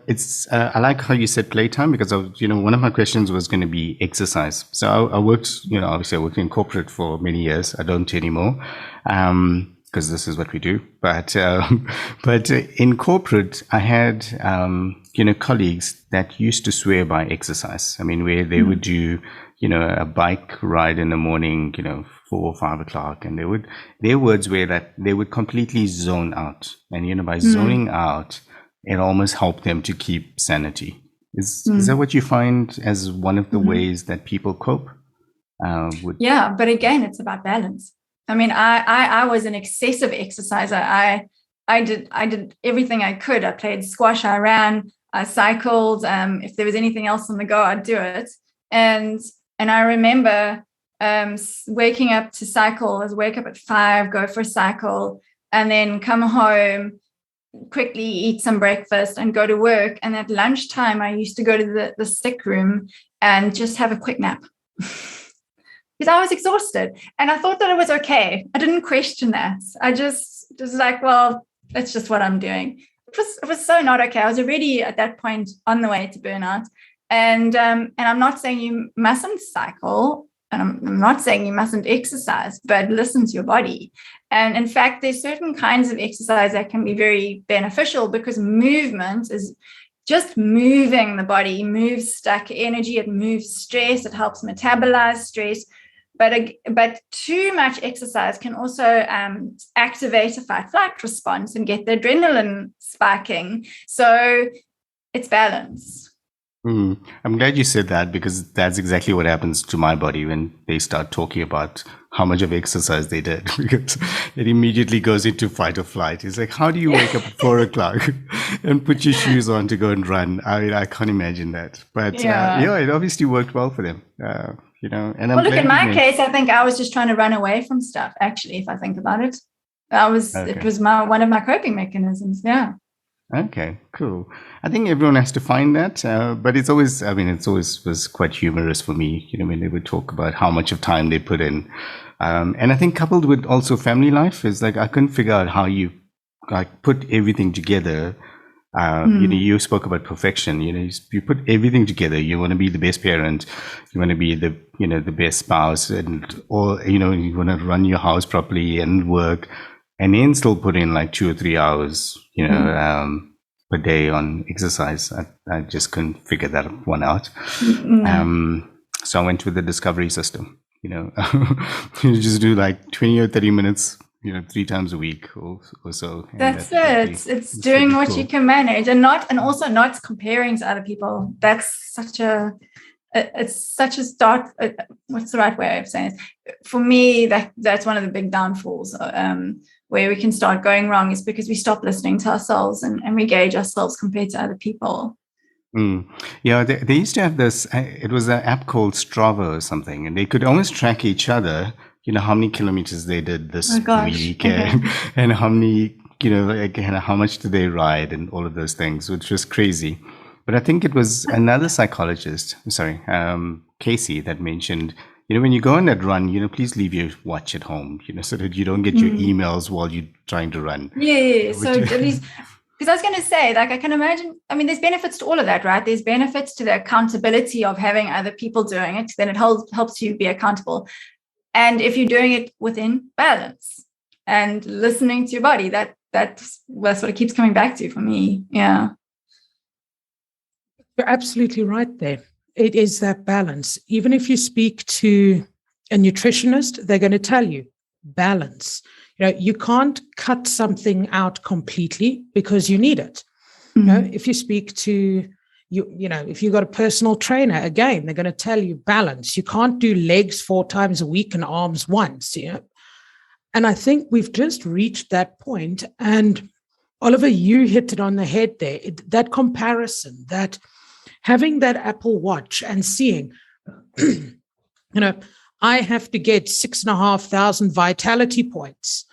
like how you said playtime, because one of my questions was going to be exercise. So I worked, obviously I worked in corporate for many years. I don't anymore, because this is what we do. But in corporate, I had colleagues that used to swear by exercise. I mean, where they would do a bike ride in the morning, 4 or 5 o'clock, and their words were that they would completely zone out, and by zoning out, it almost helped them to keep sanity. Is that what you find as one of the ways that people cope? Yeah, but again, it's about balance. I mean, I was an excessive exerciser. I did everything I could. I played squash, I ran, I cycled. If there was anything else on the go, I'd do it. And I remember waking up to cycle. I would wake up at 5, go for a cycle, and then come home, quickly eat some breakfast and go to work. And at lunchtime, I used to go to the sick room and just have a quick nap because I was exhausted. And I thought that it was okay. I didn't question that. I just was like, well, that's just what I'm doing. It was so not okay. I was already at that point on the way to burnout. And I'm not saying you mustn't cycle, and I'm not saying you mustn't exercise, but listen to your body. And in fact, there's certain kinds of exercise that can be very beneficial, because movement is just moving the body, moves stuck energy, it moves stress, it helps metabolize stress. But too much exercise can also activate a fight-flight response and get the adrenaline spiking. So it's balance. I'm glad you said that, because that's exactly what happens to my body when they start talking about how much of exercise they did, because it immediately goes into fight or flight. It's like, how do you wake up at 4 o'clock and put your shoes on to go and run? I mean, I can't imagine that. But it obviously worked well for them. And look, in my case, I think I was just trying to run away from stuff. Actually, if I think about it, it was one of my coping mechanisms. Yeah. Okay, cool. I think everyone has to find that, but it's always was quite humorous for me, when they would talk about how much of time they put in. And I think coupled with also family life is like, I couldn't figure out how you put everything together. You spoke about perfection, you put everything together. You want to be the best parent, you want to be the best spouse, and you want to run your house properly and work, and then still put in like 2 or 3 hours, per day on exercise. I just couldn't figure that one out. So I went with the discovery system, you just do like 20 or 30 minutes, 3 times a week or so. That's it. It's doing what you can manage, and also not comparing to other people. That's such a start. What's the right way of saying it? For me, that's one of the big downfalls where we can start going wrong, is because we stop listening to ourselves and we gauge ourselves compared to other people. Yeah, they used to have this, it was an app called Strava or something, and they could almost track each other, how many kilometers they did this week, and how many, how much did they ride, and all of those things, which was crazy. But I think it was another psychologist, Casey, that mentioned, when you go on that run, please leave your watch at home, so that you don't get your emails while you're trying to run. Yeah. So at least, because I was going to say, like, I can imagine, there's benefits to all of that, right? There's benefits to the accountability of having other people doing it. Then it helps you be accountable. And if you're doing it within balance and listening to your body, that's what it keeps coming back to for me. Yeah. You're absolutely right there. It is that balance. Even if you speak to a nutritionist, they're going to tell you balance. You can't cut something out completely because you need it. If you speak to if you've got a personal trainer, again, they're going to tell you balance. You can't do legs 4 times a week and arms once. And I think we've just reached that point. And Oliver, you hit it on the head there. That comparison, that having that Apple Watch and seeing, I have to get 6,500 vitality points.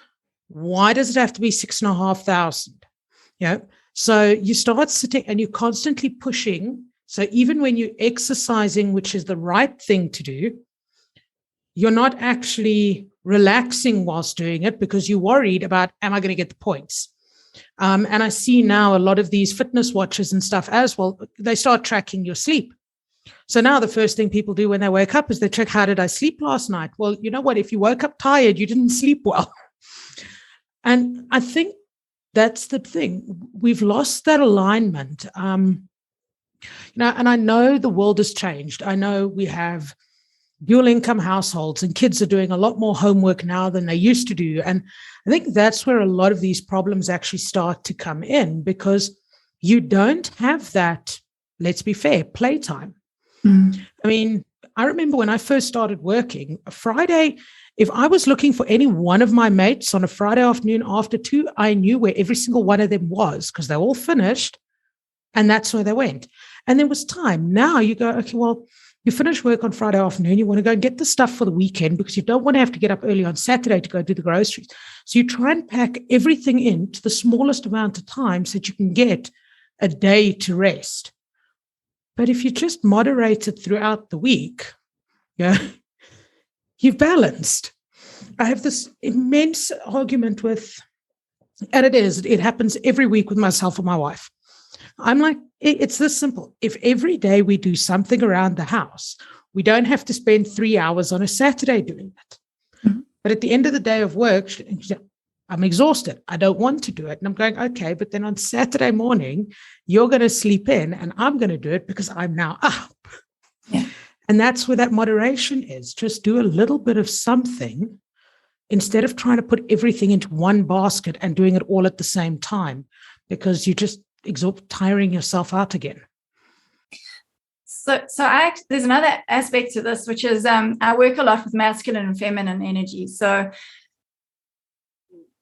Why does it have to be 6,500? So you start sitting and you're constantly pushing. So even when you're exercising, which is the right thing to do, you're not actually relaxing whilst doing it because you're worried about, am I going to get the points? And I see now a lot of these fitness watches and stuff as well, they start tracking your sleep. So now the first thing people do when they wake up is they check, how did I sleep last night? Well, you know what? If you woke up tired, you didn't sleep well. And I think that's the thing. We've lost that alignment. And I know the world has changed. I know we have dual income households and kids are doing a lot more homework now than they used to do. And I think that's where a lot of these problems actually start to come in, because you don't have that, let's be fair, playtime. I mean, I remember when I first started working, a Friday, if I was looking for any one of my mates on a Friday afternoon after 2, I knew where every single one of them was because they all finished and that's where they went. And there was time. Now you go, okay, well, you finish work on Friday afternoon, you want to go and get the stuff for the weekend because you don't want to have to get up early on Saturday to go do the groceries. So you try and pack everything into the smallest amount of time so that you can get a day to rest. But if you just moderate it throughout the week, you've balanced. I have this immense argument with, and it happens every week with myself and my wife. I'm like, it's this simple. If every day we do something around the house, we don't have to spend 3 hours on a Saturday doing it. Mm-hmm. But at the end of the day of work, I'm exhausted. I don't want to do it. And I'm going, okay, but then on Saturday morning, you're going to sleep in and I'm going to do it because I'm now up. Yeah. And that's where that moderation is. Just do a little bit of something instead of trying to put everything into one basket and doing it all at the same time, because you just tiring yourself out again. So there's another aspect to this, which is I work a lot with masculine and feminine energy. So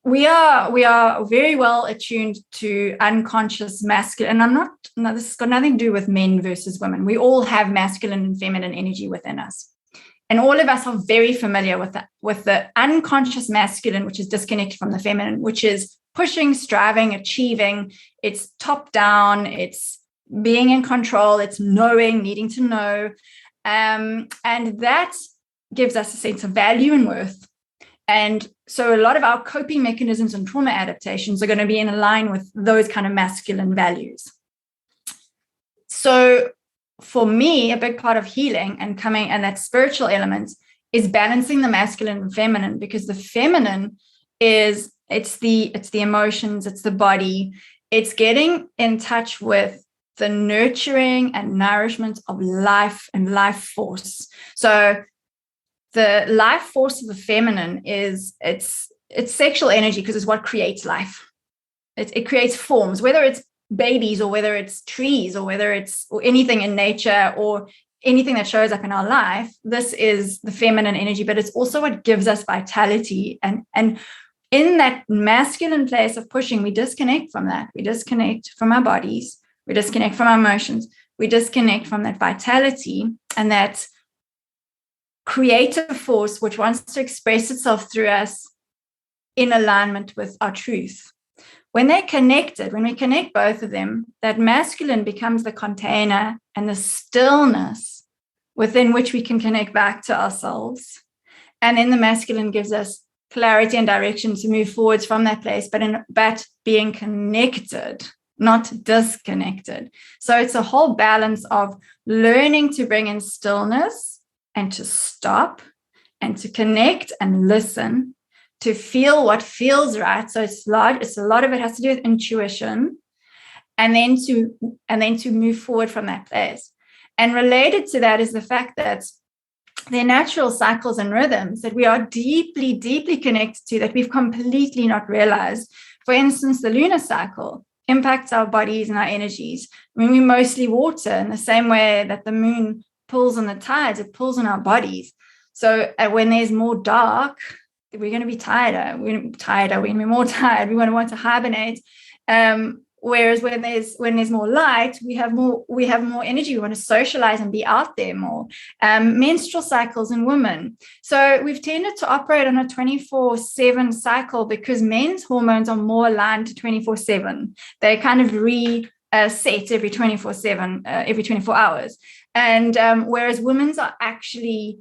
we are very well attuned to unconscious masculine, and this has got nothing to do with men versus women. We all have masculine and feminine energy within us. And all of us are very familiar with the unconscious masculine, which is disconnected from the feminine, which is pushing, striving, achieving. It's top down, it's being in control, it's knowing, needing to know. And that gives us a sense of value and worth. And so a lot of our coping mechanisms and trauma adaptations are going to be in line with those kind of masculine values. So for me, a big part of healing and that spiritual element is balancing the masculine and feminine, because the feminine is it's the emotions, it's the body, it's getting in touch with the nurturing and nourishment of life and life force. So the life force of the feminine is it's sexual energy, because it's what creates life. It creates forms, whether it's babies or whether it's trees or whether it's anything in nature or anything that shows up in our life. This is the feminine energy, but it's also what gives us vitality. And in that masculine place of pushing, we disconnect from that. We disconnect from our bodies. We disconnect from our emotions. We disconnect from that vitality and that creative force which wants to express itself through us in alignment with our truth. When they're connected, when we connect both of them, that masculine becomes the container and the stillness within which we can connect back to ourselves. And then the masculine gives us clarity and direction to move forwards from that place, but being connected, not disconnected. So it's a whole balance of learning to bring in stillness and to stop and to connect and listen, to feel what feels right. So it's a lot of it has to do with intuition, and then to move forward from that place. And related to that is the fact that they're natural cycles and rhythms that we are deeply, deeply connected to, that we've completely not realized. For instance, the lunar cycle impacts our bodies and our energies. I mean, we're mostly water, in the same way that the moon pulls on the tides, it pulls on our bodies. So when there's more dark, we're going to be tighter. We're going to be more tired. We're going to want to hibernate. Whereas when there's more light, we have more energy. We want to socialize and be out there more. Menstrual cycles in women. So we've tended to operate on a 24/7 cycle because men's hormones are more aligned to 24/7. They kind of reset every 24/7, every 24 hours. And whereas women's are actually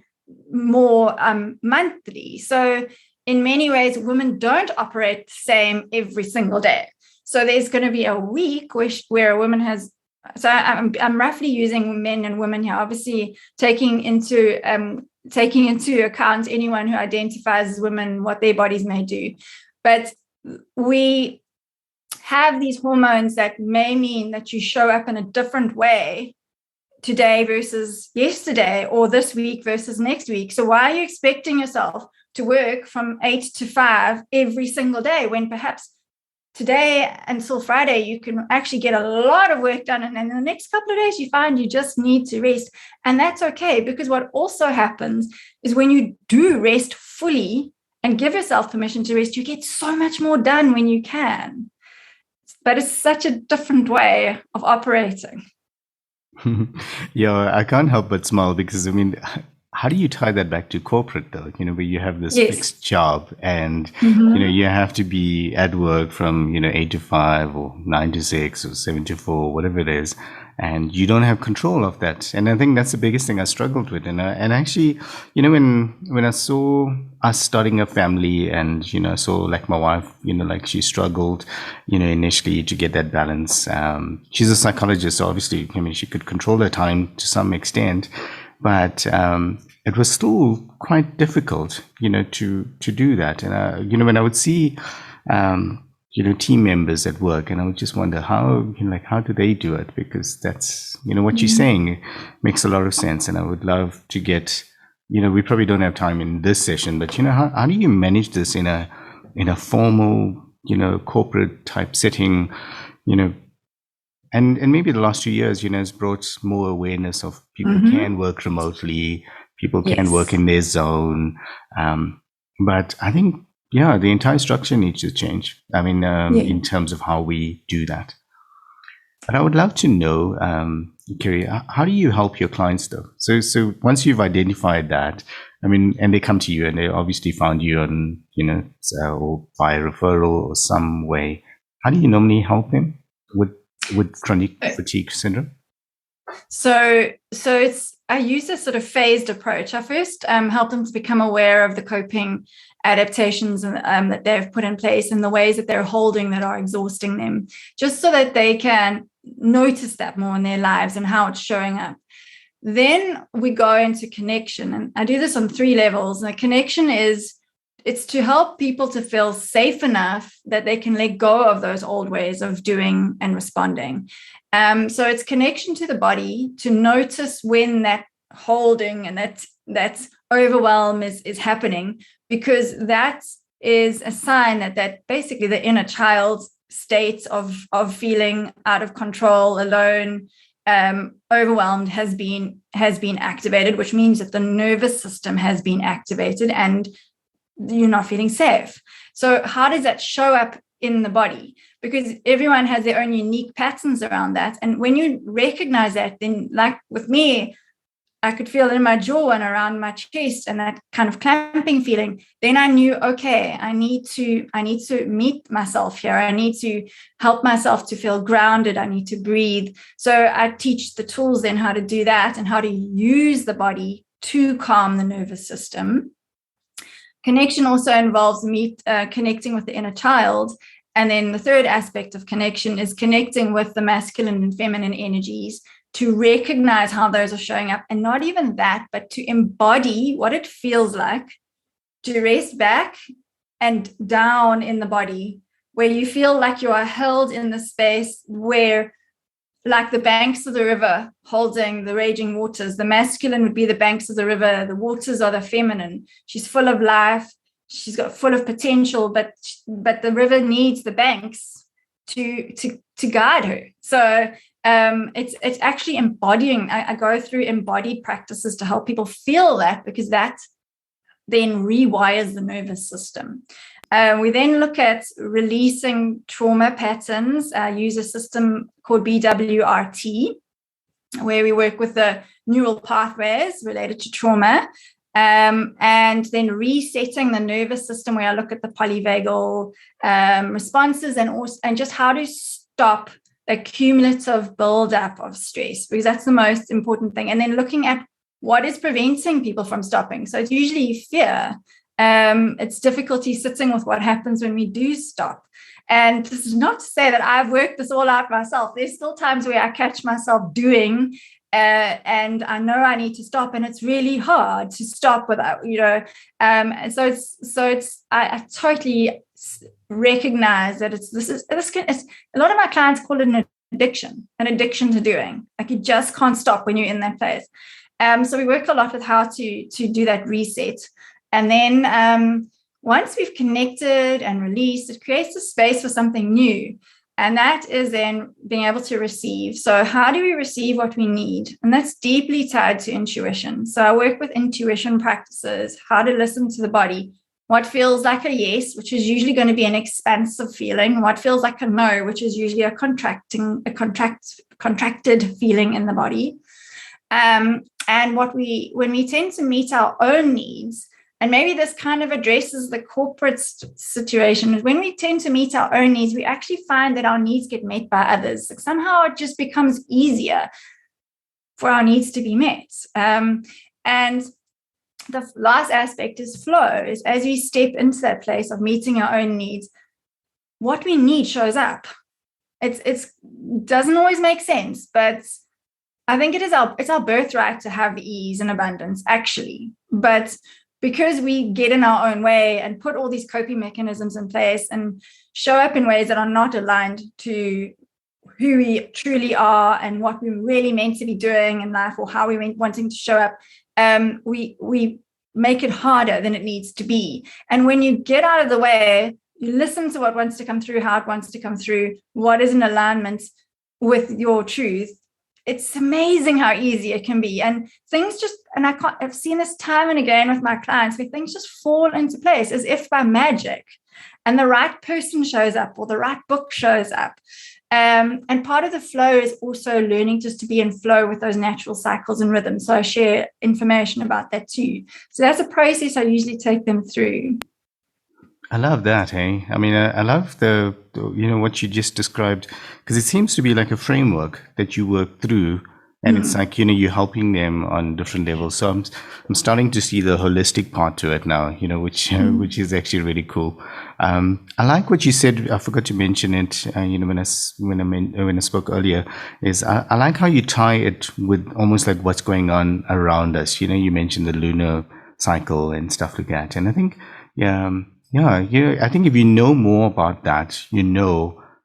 more monthly. So in many ways, women don't operate the same every single day. So there's going to be a week where a woman has, so I'm roughly using men and women here, obviously taking into account anyone who identifies as women, what their bodies may do. But we have these hormones that may mean that you show up in a different way today versus yesterday, or this week versus next week. So why are you expecting yourself to work from 8 to 5 every single day when perhaps today until Friday, you can actually get a lot of work done. And then the next couple of days, you find you just need to rest. And that's okay, because what also happens is when you do rest fully and give yourself permission to rest, you get so much more done when you can. But it's such a different way of operating. Yeah, I can't help but smile because, I mean, how do you tie that back to corporate though? Where you have this fixed job and, you have to be at work from, 8 to 5 or 9 to 6 or 7 to 4, whatever it is. And you don't have control of that. And I think that's the biggest thing I struggled with. And actually, when I saw us starting a family and, saw like my wife, like she struggled, initially to get that balance. She's a psychologist, so obviously, she could control her time to some extent. But it was still quite difficult, to do that. And, when I would see, team members at work, and I would just wonder how do they do it? Because that's, what you're saying makes a lot of sense. And I would love to get, we probably don't have time in this session, but, how do you manage this in a formal, corporate type setting, And maybe the last 2 years, has brought more awareness of people can work remotely, people can work in their zone. But I think, the entire structure needs to change. I mean, in terms of how we do that. But I would love to know, Kerry, how do you help your clients though? So once you've identified that, I mean, and they come to you and they obviously found you on, or via referral or some way, how do you normally help them with chronic fatigue syndrome? So I use this sort of phased approach. I first help them to become aware of the coping adaptations that they've put in place and the ways that they're holding that are exhausting them, just so that they can notice that more in their lives and how it's showing up. Then we go into connection, and I do this on 3 levels. And the connection it's to help people to feel safe enough that they can let go of those old ways of doing and responding. So it's connection to the body, to notice when that holding and that overwhelm is happening, because that is a sign that basically the inner child's state of feeling out of control, alone, overwhelmed has been activated, which means that the nervous system has been activated and you're not feeling safe. So how does that show up in the body? Because everyone has their own unique patterns around that. And when you recognize that, then like with me, I could feel it in my jaw and around my chest and that kind of clamping feeling. Then I knew, okay, I need to meet myself here. I need to help myself to feel grounded. I need to breathe. So I teach the tools then how to do that and how to use the body to calm the nervous system. Connection also involves connecting with the inner child. And then the third aspect of connection is connecting with the masculine and feminine energies, to recognize how those are showing up, and not even that, but to embody what it feels like to rest back and down in the body, where you feel like you are held in the space where, like the banks of the river holding the raging waters, the masculine would be the banks of the river, the waters are the feminine. She's full of life, she's got full of potential, but the river needs the banks to guide her. So it's actually embodying. I go through embodied practices to help people feel that, because that then rewires the nervous system. We then look at releasing trauma patterns, use a system called BWRT, where we work with the neural pathways related to trauma, and then resetting the nervous system, where I look at the polyvagal responses and just how to stop the cumulative buildup of stress, because that's the most important thing. And then looking at what is preventing people from stopping. So it's usually fear. It's difficulty sitting with what happens when we do stop. And this is not to say that I've worked this all out myself. There's still times where I catch myself doing, and I know I need to stop, and it's really hard to stop without, and so I totally recognize that it's a lot of my clients call it an addiction to doing. Like, you just can't stop when you're in that phase. So we work a lot with how to do that reset. And then once we've connected and released, it creates a space for something new. And that is then being able to receive. So how do we receive what we need? And that's deeply tied to intuition. So I work with intuition practices, how to listen to the body. What feels like a yes, which is usually going to be an expansive feeling. What feels like a no, which is usually a contracted feeling in the body. And when we tend to meet our own needs, and maybe this kind of addresses the corporate situation, when we tend to meet our own needs, we actually find that our needs get met by others. Like, somehow it just becomes easier for our needs to be met. And the last aspect is flow, is as we step into that place of meeting our own needs, what we need shows up. It doesn't always make sense, but I think it's our birthright to have ease and abundance, actually. But because we get in our own way and put all these coping mechanisms in place and show up in ways that are not aligned to who we truly are and what we're really meant to be doing in life, or how we're wanting to show up, we make it harder than it needs to be. And when you get out of the way, you listen to what wants to come through, how it wants to come through, what is in alignment with your truth. It's amazing how easy it can be. And things just, and I've seen this time and again with my clients, where things just fall into place as if by magic, and the right person shows up, or the right book shows up. And part of the flow is also learning just to be in flow with those natural cycles and rhythms. So I share information about that too. So that's a process I usually take them through. I love that, hey? I mean, I love the what you just described, because it seems to be like a framework that you work through, and it's like, you're helping them on different levels. So I'm starting to see the holistic part to it now, which is actually really cool. I like what you said. I forgot to mention it, when I spoke earlier, is I like how you tie it with almost like what's going on around us. You mentioned the lunar cycle and stuff like that. And I think, I think if you know more about that,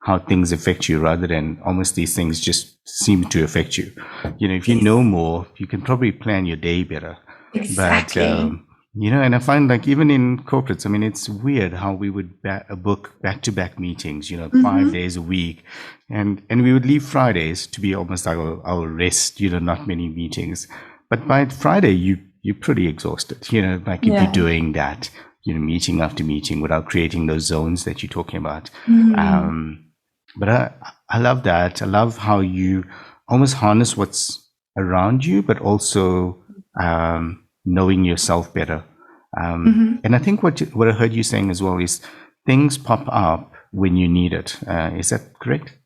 how things affect you, rather than almost these things just seem to affect you. If you know more, you can probably plan your day better. Exactly. But, and I find, like, even in corporates, I mean, it's weird how we would book back-to-back meetings, 5 days a week. And we would leave Fridays to be almost our rest, not many meetings. But by Friday, you're pretty exhausted, if you're doing that, meeting after meeting without creating those zones that you're talking about. But I love that. I love how you almost harness what's around you, but also knowing yourself better. And I think what I heard you saying as well is things pop up when you need it. Is that correct?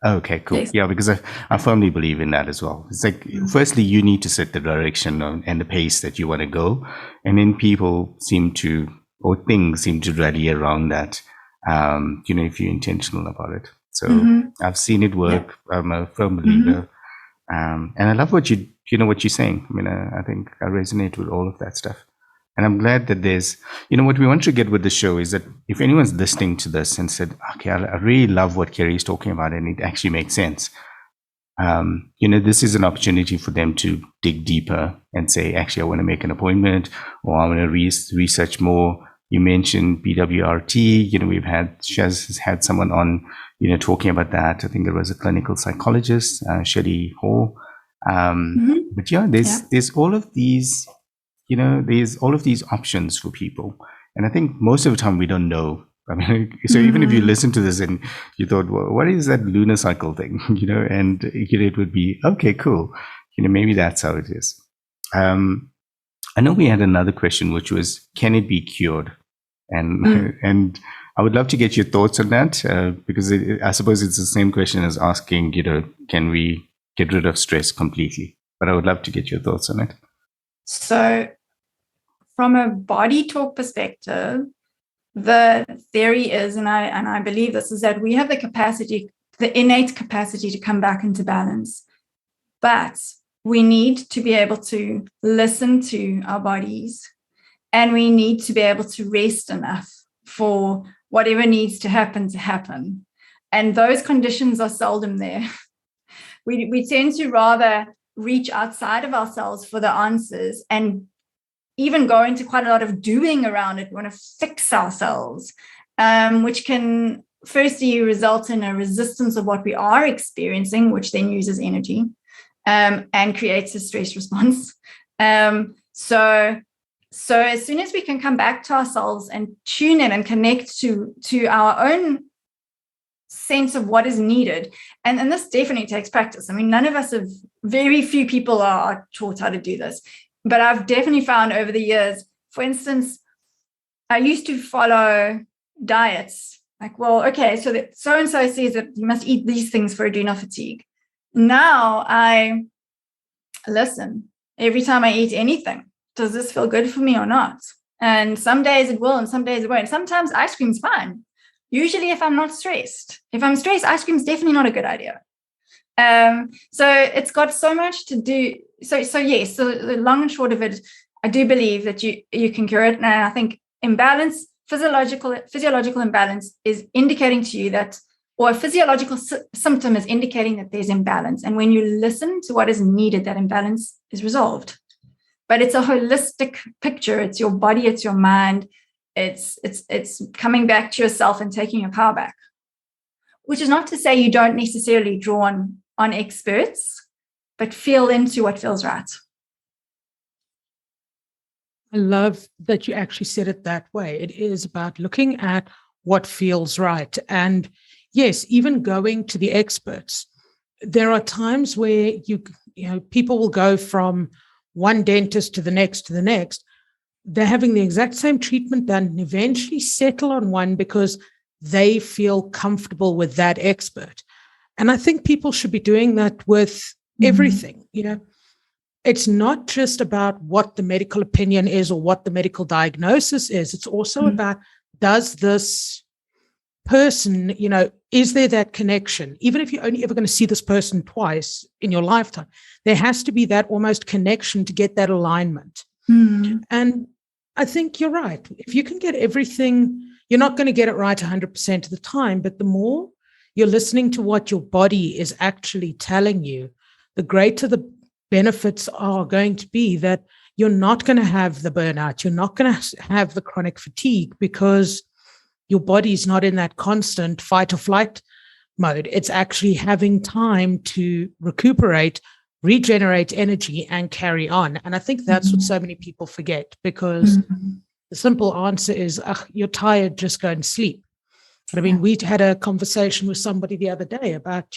Okay, cool. Yes. Yeah, because I firmly believe in that as well. It's like, firstly, you need to set the direction and the pace that you want to go. And then things seem to rally around that, if you're intentional about it. So I've seen it work. Yeah. I'm a firm believer. And I love what what you're saying. I mean, I think I resonate with all of that stuff. And I'm glad that there's, what we want to get with the show is that if anyone's listening to this and said, okay, I really love what Kerry is talking about, and it actually makes sense. This is an opportunity for them to dig deeper and say, actually, I want to make an appointment, or I want to research more. You mentioned BWRT, Shaz has had someone on, talking about that. I think there was a clinical psychologist, Shelley Hall. But there's all of these, there's all of these options for people. And I think most of the time we don't know. I mean, so even if you listen to this and you thought, well, what is that lunar cycle thing? And it would be, okay, cool. Maybe that's how it is. I know we had another question, which was, can it be cured? And I would love to get your thoughts on that, because I suppose it's the same question as asking, can we get rid of stress completely? But I would love to get your thoughts on it. So from a body talk perspective, the theory is, and I believe this, is that we have the innate capacity to come back into balance. But we need to be able to listen to our bodies, and we need to be able to rest enough for whatever needs to happen. And those conditions are seldom there. We tend to rather reach outside of ourselves for the answers and even go into quite a lot of doing around it. We want to fix ourselves, which can firstly result in a resistance of what we are experiencing, which then uses energy and creates a stress response. So as soon as we can come back to ourselves and tune in and connect to our own sense of what is needed, and this definitely takes practice. I mean, very few people are taught how to do this, but I've definitely found over the years, for instance, I used to follow diets like, well, okay, so that so-and-so says that you must eat these things for adrenal fatigue. Now I listen every time I eat anything. Does this feel good for me or not? And some days it will, and some days it won't. Sometimes ice cream's fine. Usually if I'm not stressed. If I'm stressed, ice cream's definitely not a good idea. So it's got so much to do. So yes, so the long and short of it, I do believe that you can cure it. And I think imbalance, physiological imbalance is indicating to you that, or a physiological symptom is indicating that there's imbalance. And when you listen to what is needed, that imbalance is resolved. But it's a holistic picture. It's your body, it's your mind. It's coming back to yourself and taking your power back, which is not to say you don't necessarily draw on experts, but feel into what feels right. I love that you actually said it that way. It is about looking at what feels right. And yes, even going to the experts. There are times where people will go from one dentist to the next. They're having the exact same treatment done and eventually settle on one because they feel comfortable with that expert. And I think people should be doing that with everything. It's not just about what the medical opinion is or what the medical diagnosis is. It's also about, does this person, is there that connection? Even if you're only ever going to see this person twice in your lifetime, there has to be that almost connection to get that alignment. And I think you're right. If you can get everything, you're not going to get it right 100% of the time, but the more you're listening to what your body is actually telling you, the greater the benefits are going to be, that you're not going to have the burnout. You're not going to have the chronic fatigue because your body's not in that constant fight or flight mode. It's actually having time to recuperate, regenerate energy, and carry on. And I think that's what so many people forget, because the simple answer is, you're tired, just go and sleep. But I mean, we had a conversation with somebody the other day about,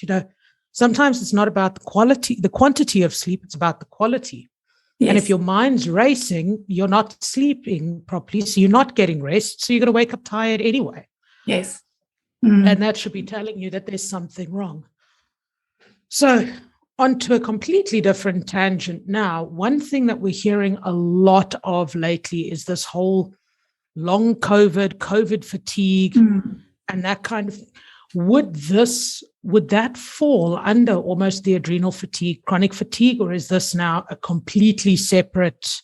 sometimes it's not about the quantity of sleep, it's about the quality. Yes. And if your mind's racing, you're not sleeping properly, so you're not getting rest, so you're going to wake up tired anyway. Yes. And that should be telling you that there's something wrong. So on to a completely different tangent now. One thing that we're hearing a lot of lately is this whole long COVID fatigue, and that kind of thing. Would that fall under almost the adrenal fatigue, chronic fatigue, or is this now a completely separate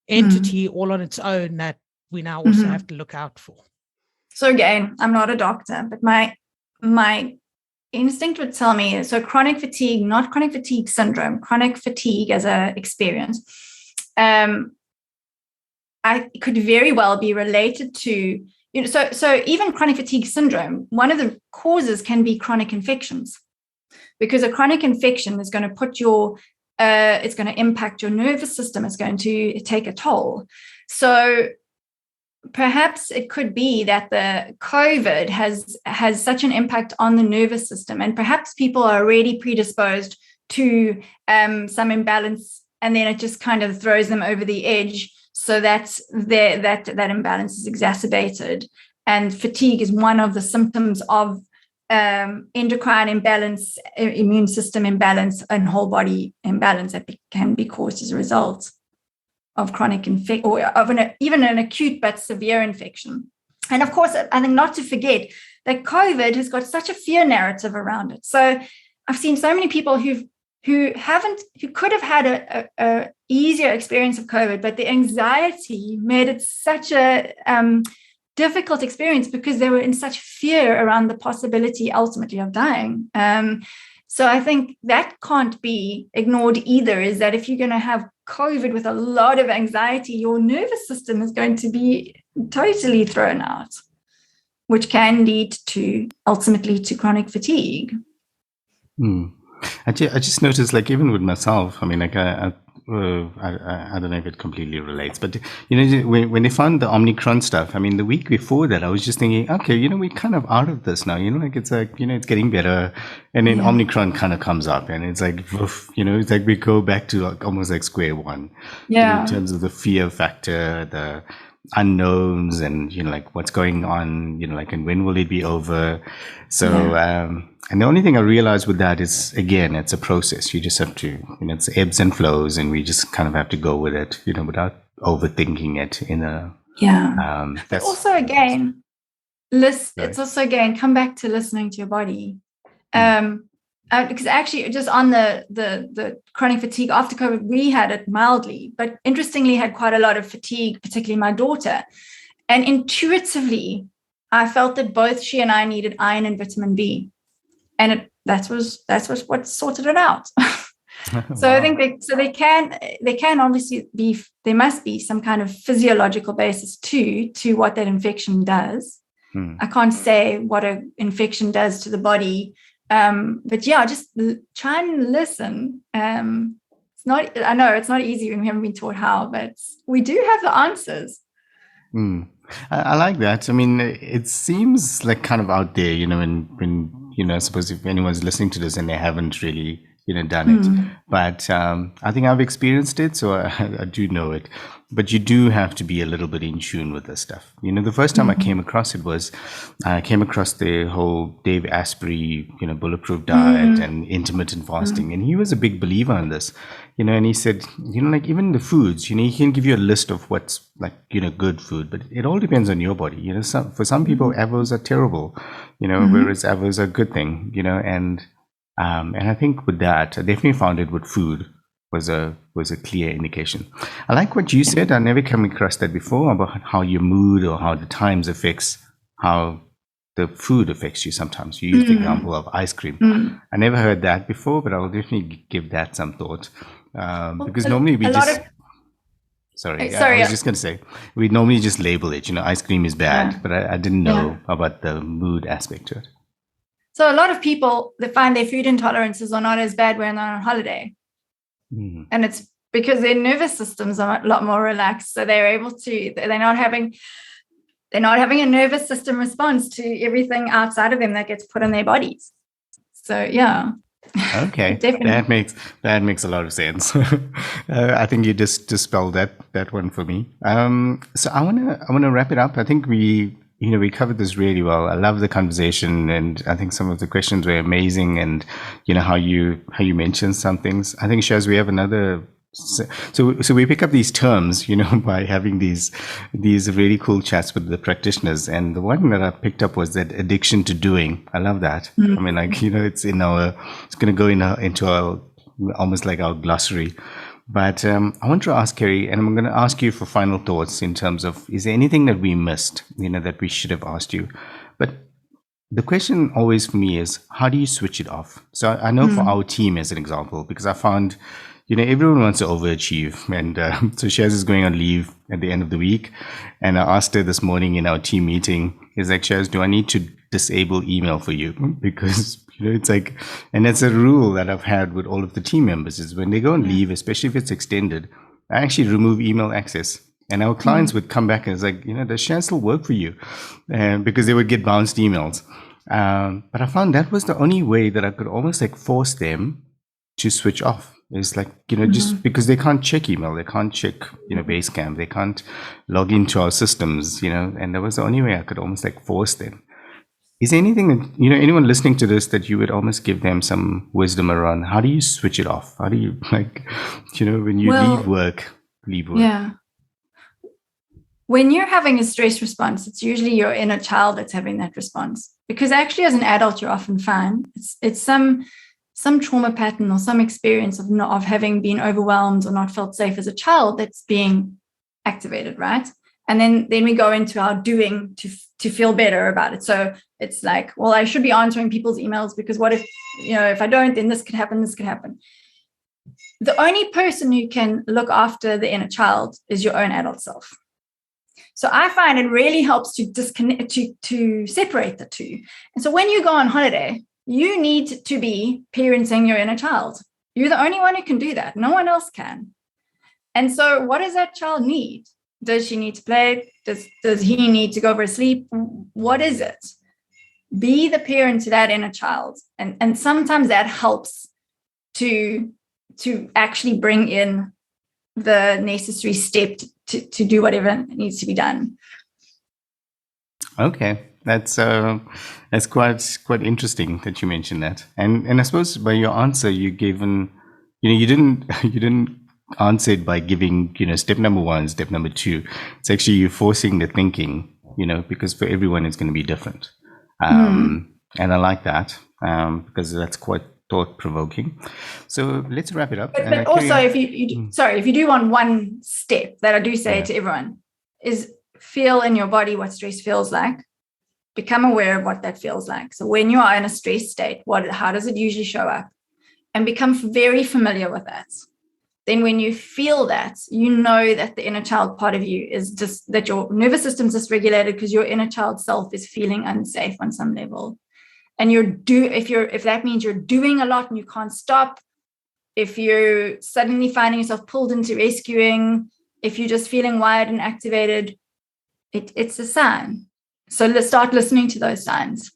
entity all on its own that we now also have to look out for? So again, I'm not a doctor, but my instinct would tell me, so chronic fatigue, not chronic fatigue syndrome, chronic fatigue as an experience, I could very well be related to, so even chronic fatigue syndrome, one of the causes can be chronic infections, because a chronic infection is going to it's going to impact your nervous system. It's going to take a toll. So perhaps it could be that the COVID has such an impact on the nervous system, and perhaps people are already predisposed to some imbalance, and then it just kind of throws them over the edge, so that imbalance is exacerbated. And fatigue is one of the symptoms of endocrine imbalance, immune system imbalance, and whole body imbalance that can be caused as a result of chronic infection, or of even an acute but severe infection. And of course, I think not to forget that COVID has got such a fear narrative around it. So I've seen so many people who could have had a easier experience of COVID, but the anxiety made it such a difficult experience because they were in such fear around the possibility ultimately of dying. So I think that can't be ignored either, is that if you're going to have COVID with a lot of anxiety, your nervous system is going to be totally thrown out, which can lead to ultimately to chronic fatigue. I just noticed, like, even with myself, I mean, like, I don't know if it completely relates, but, you know, when they found the Omicron stuff, I mean, the week before that, I was just thinking, okay, you know, we're kind of out of this now, you know, like, it's like, you know, it's getting better. And then Omicron kind of comes up, and it's like, you know, it's like we go back to like, almost like square one. Yeah. You know, in terms of the fear factor, the unknowns, and, you know, like, what's going on, you know, like, and when will it be over? So, and the only thing I realized with that is, again, it's a process. You just have to, you know, it's ebbs and flows, and we just kind of have to go with it, you know, without overthinking it in a, But also, again, it's also, again, come back to listening to your body. Because actually, just on the chronic fatigue after COVID, we had it mildly, but interestingly had quite a lot of fatigue, particularly my daughter. And intuitively, I felt that both she and I needed iron and vitamin B. And that was what sorted it out. So I think they can obviously be, there must be some kind of physiological basis to what that infection does. I can't say what an infection does to the body. But yeah, just try and listen. It's not, I know it's not easy when we haven't been taught how, but we do have the answers. I like that. I mean, it seems like kind of out there, you know, when you know, I suppose if anyone's listening to this and they haven't really, you know, done it, but I think I've experienced it, so I do know it. But you do have to be a little bit in tune with this stuff. You know, the first time I came across it was, I came across the whole Dave Asprey, you know, bulletproof diet and intermittent fasting. And he was a big believer in this, you know, and he said, you know, like, even the foods, you know, he can give you a list of what's, like, you know, good food, but it all depends on your body. You know, for some people, avos are terrible, you know, whereas avos are a good thing, you know, and I think with that, I definitely found it with food was a clear indication. I like what you said. I never come across that before, about how your mood or how the times affects how the food affects you sometimes. You use the example of ice cream. I never heard that before, but I'll definitely give that some thought. Because normally we just... Sorry, I was just going to say, we normally just label it, you know, ice cream is bad, but I didn't know about the mood aspect to it. So a lot of people, they find their food intolerances are not as bad when they're on holiday. And it's because their nervous systems are a lot more relaxed. So they're able to, they're not having a nervous system response to everything outside of them that gets put in their bodies. So, yeah. Okay, that makes a lot of sense. I think you just dispelled that one for me. So I wanna wrap it up. I think we covered this really well. I love the conversation, and I think some of the questions were amazing. And you know how you mentioned some things. I think, Shaz, we have another. So we pick up these terms, you know, by having these really cool chats with the practitioners. And the one that I picked up was that addiction to doing. I love that. I mean, like, you know, it's going to go into our almost like our glossary. But I want to ask Kerry, and I'm going to ask you for final thoughts in terms of, is there anything that we missed, you know, that we should have asked you? But the question always for me is, how do you switch it off? So I know for our team, as an example, because I found, you know, everyone wants to overachieve. And so Shaz is going on leave at the end of the week. And I asked her this morning in our team meeting, is like, Shaz, do I need to disable email for you? Because, you know, it's like, and that's a rule that I've had with all of the team members, is when they go on leave, especially if it's extended, I actually remove email access. And our clients would come back and it's like, does Shan still work for you? Because they would get bounced emails. But I found that was the only way that I could almost like force them to switch off. It's like, just because they can't check email, they can't check, Basecamp, they can't log into our systems, and that was the only way I could almost like force them. Is there anything that, anyone listening to this that you would almost give them some wisdom around? How do you switch it off? How do you when you leave work? Yeah. When you're having a stress response, it's usually your inner child that's having that response. Because actually as an adult, you're often fine. It's some trauma pattern or some experience of having been overwhelmed or not felt safe as a child that's being activated, right? And then we go into our doing to feel better about it. So it's like, well, I should be answering people's emails because what if, if I don't, then this could happen, this could happen. The only person who can look after the inner child is your own adult self. So I find it really helps to disconnect, to separate the two. And so when you go on holiday, you need to be parenting your inner child. You're the only one who can do that. No one else can. And so what does that child need? Does she need to play? Does he need to go for a sleep? What is it? Be the parent to that inner child. And sometimes that helps to actually bring in the necessary step to do whatever needs to be done. Okay. That's quite interesting that you mentioned that. And I suppose by your answer, you given, you didn't answer it by giving, step number 1, step number 2. It's actually you forcing the thinking, because for everyone it's going to be different. And I like that because that's quite thought-provoking. So let's wrap it up. But also, if you do want one step that I do say to everyone is feel in your body what stress feels like. Become aware of what that feels like. So when you are in a stress state, how does it usually show up? And become very familiar with that. Then when you feel that, you know that the inner child part of you is just that your nervous system's dysregulated because your inner child self is feeling unsafe on some level. And if that means you're doing a lot and you can't stop, if you're suddenly finding yourself pulled into rescuing, if you're just feeling wired and activated, it's a sign. So let's start listening to those signs.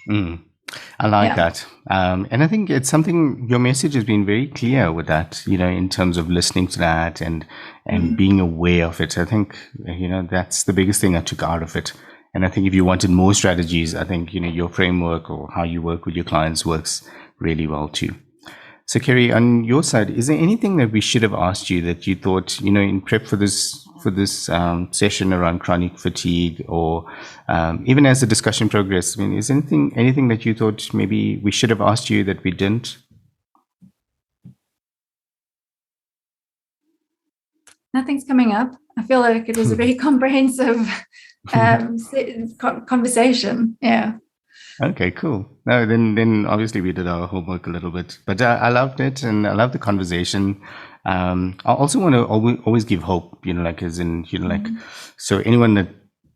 I like that. And I think it's something, your message has been very clear with that, in terms of listening to that and being aware of it. I think, that's the biggest thing I took out of it. And I think if you wanted more strategies, I think, your framework or how you work with your clients works really well too. So Kerry, on your side, is there anything that we should have asked you that you thought, in prep for this session around chronic fatigue, or even as the discussion progressed? I mean, is anything that you thought maybe we should have asked you that we didn't? Nothing's coming up. I feel like it was a very comprehensive conversation. Yeah. Okay, cool. No, then obviously we did our homework a little bit, but I loved it and I love the conversation. I also want to always give hope, as in, so anyone that,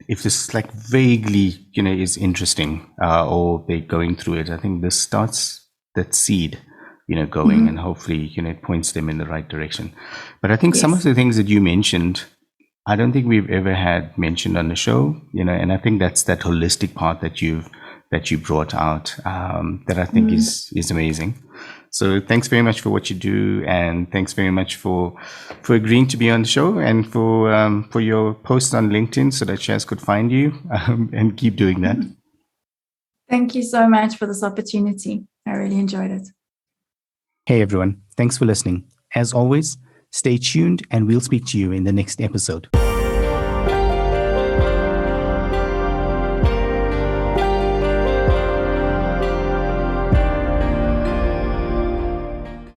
if this like vaguely, is interesting, or they're going through it, I think this starts that seed, going, and hopefully, it points them in the right direction. But I think some of the things that you mentioned, I don't think we've ever had mentioned on the show, and I think that's that holistic part that you brought out, that I think is amazing. So thanks very much for what you do, and thanks very much for agreeing to be on the show, and for your posts on LinkedIn so that Shaz could find you, and keep doing that. Thank you so much for this opportunity. I really enjoyed it. Hey everyone, thanks for listening. As always, stay tuned and we'll speak to you in the next episode.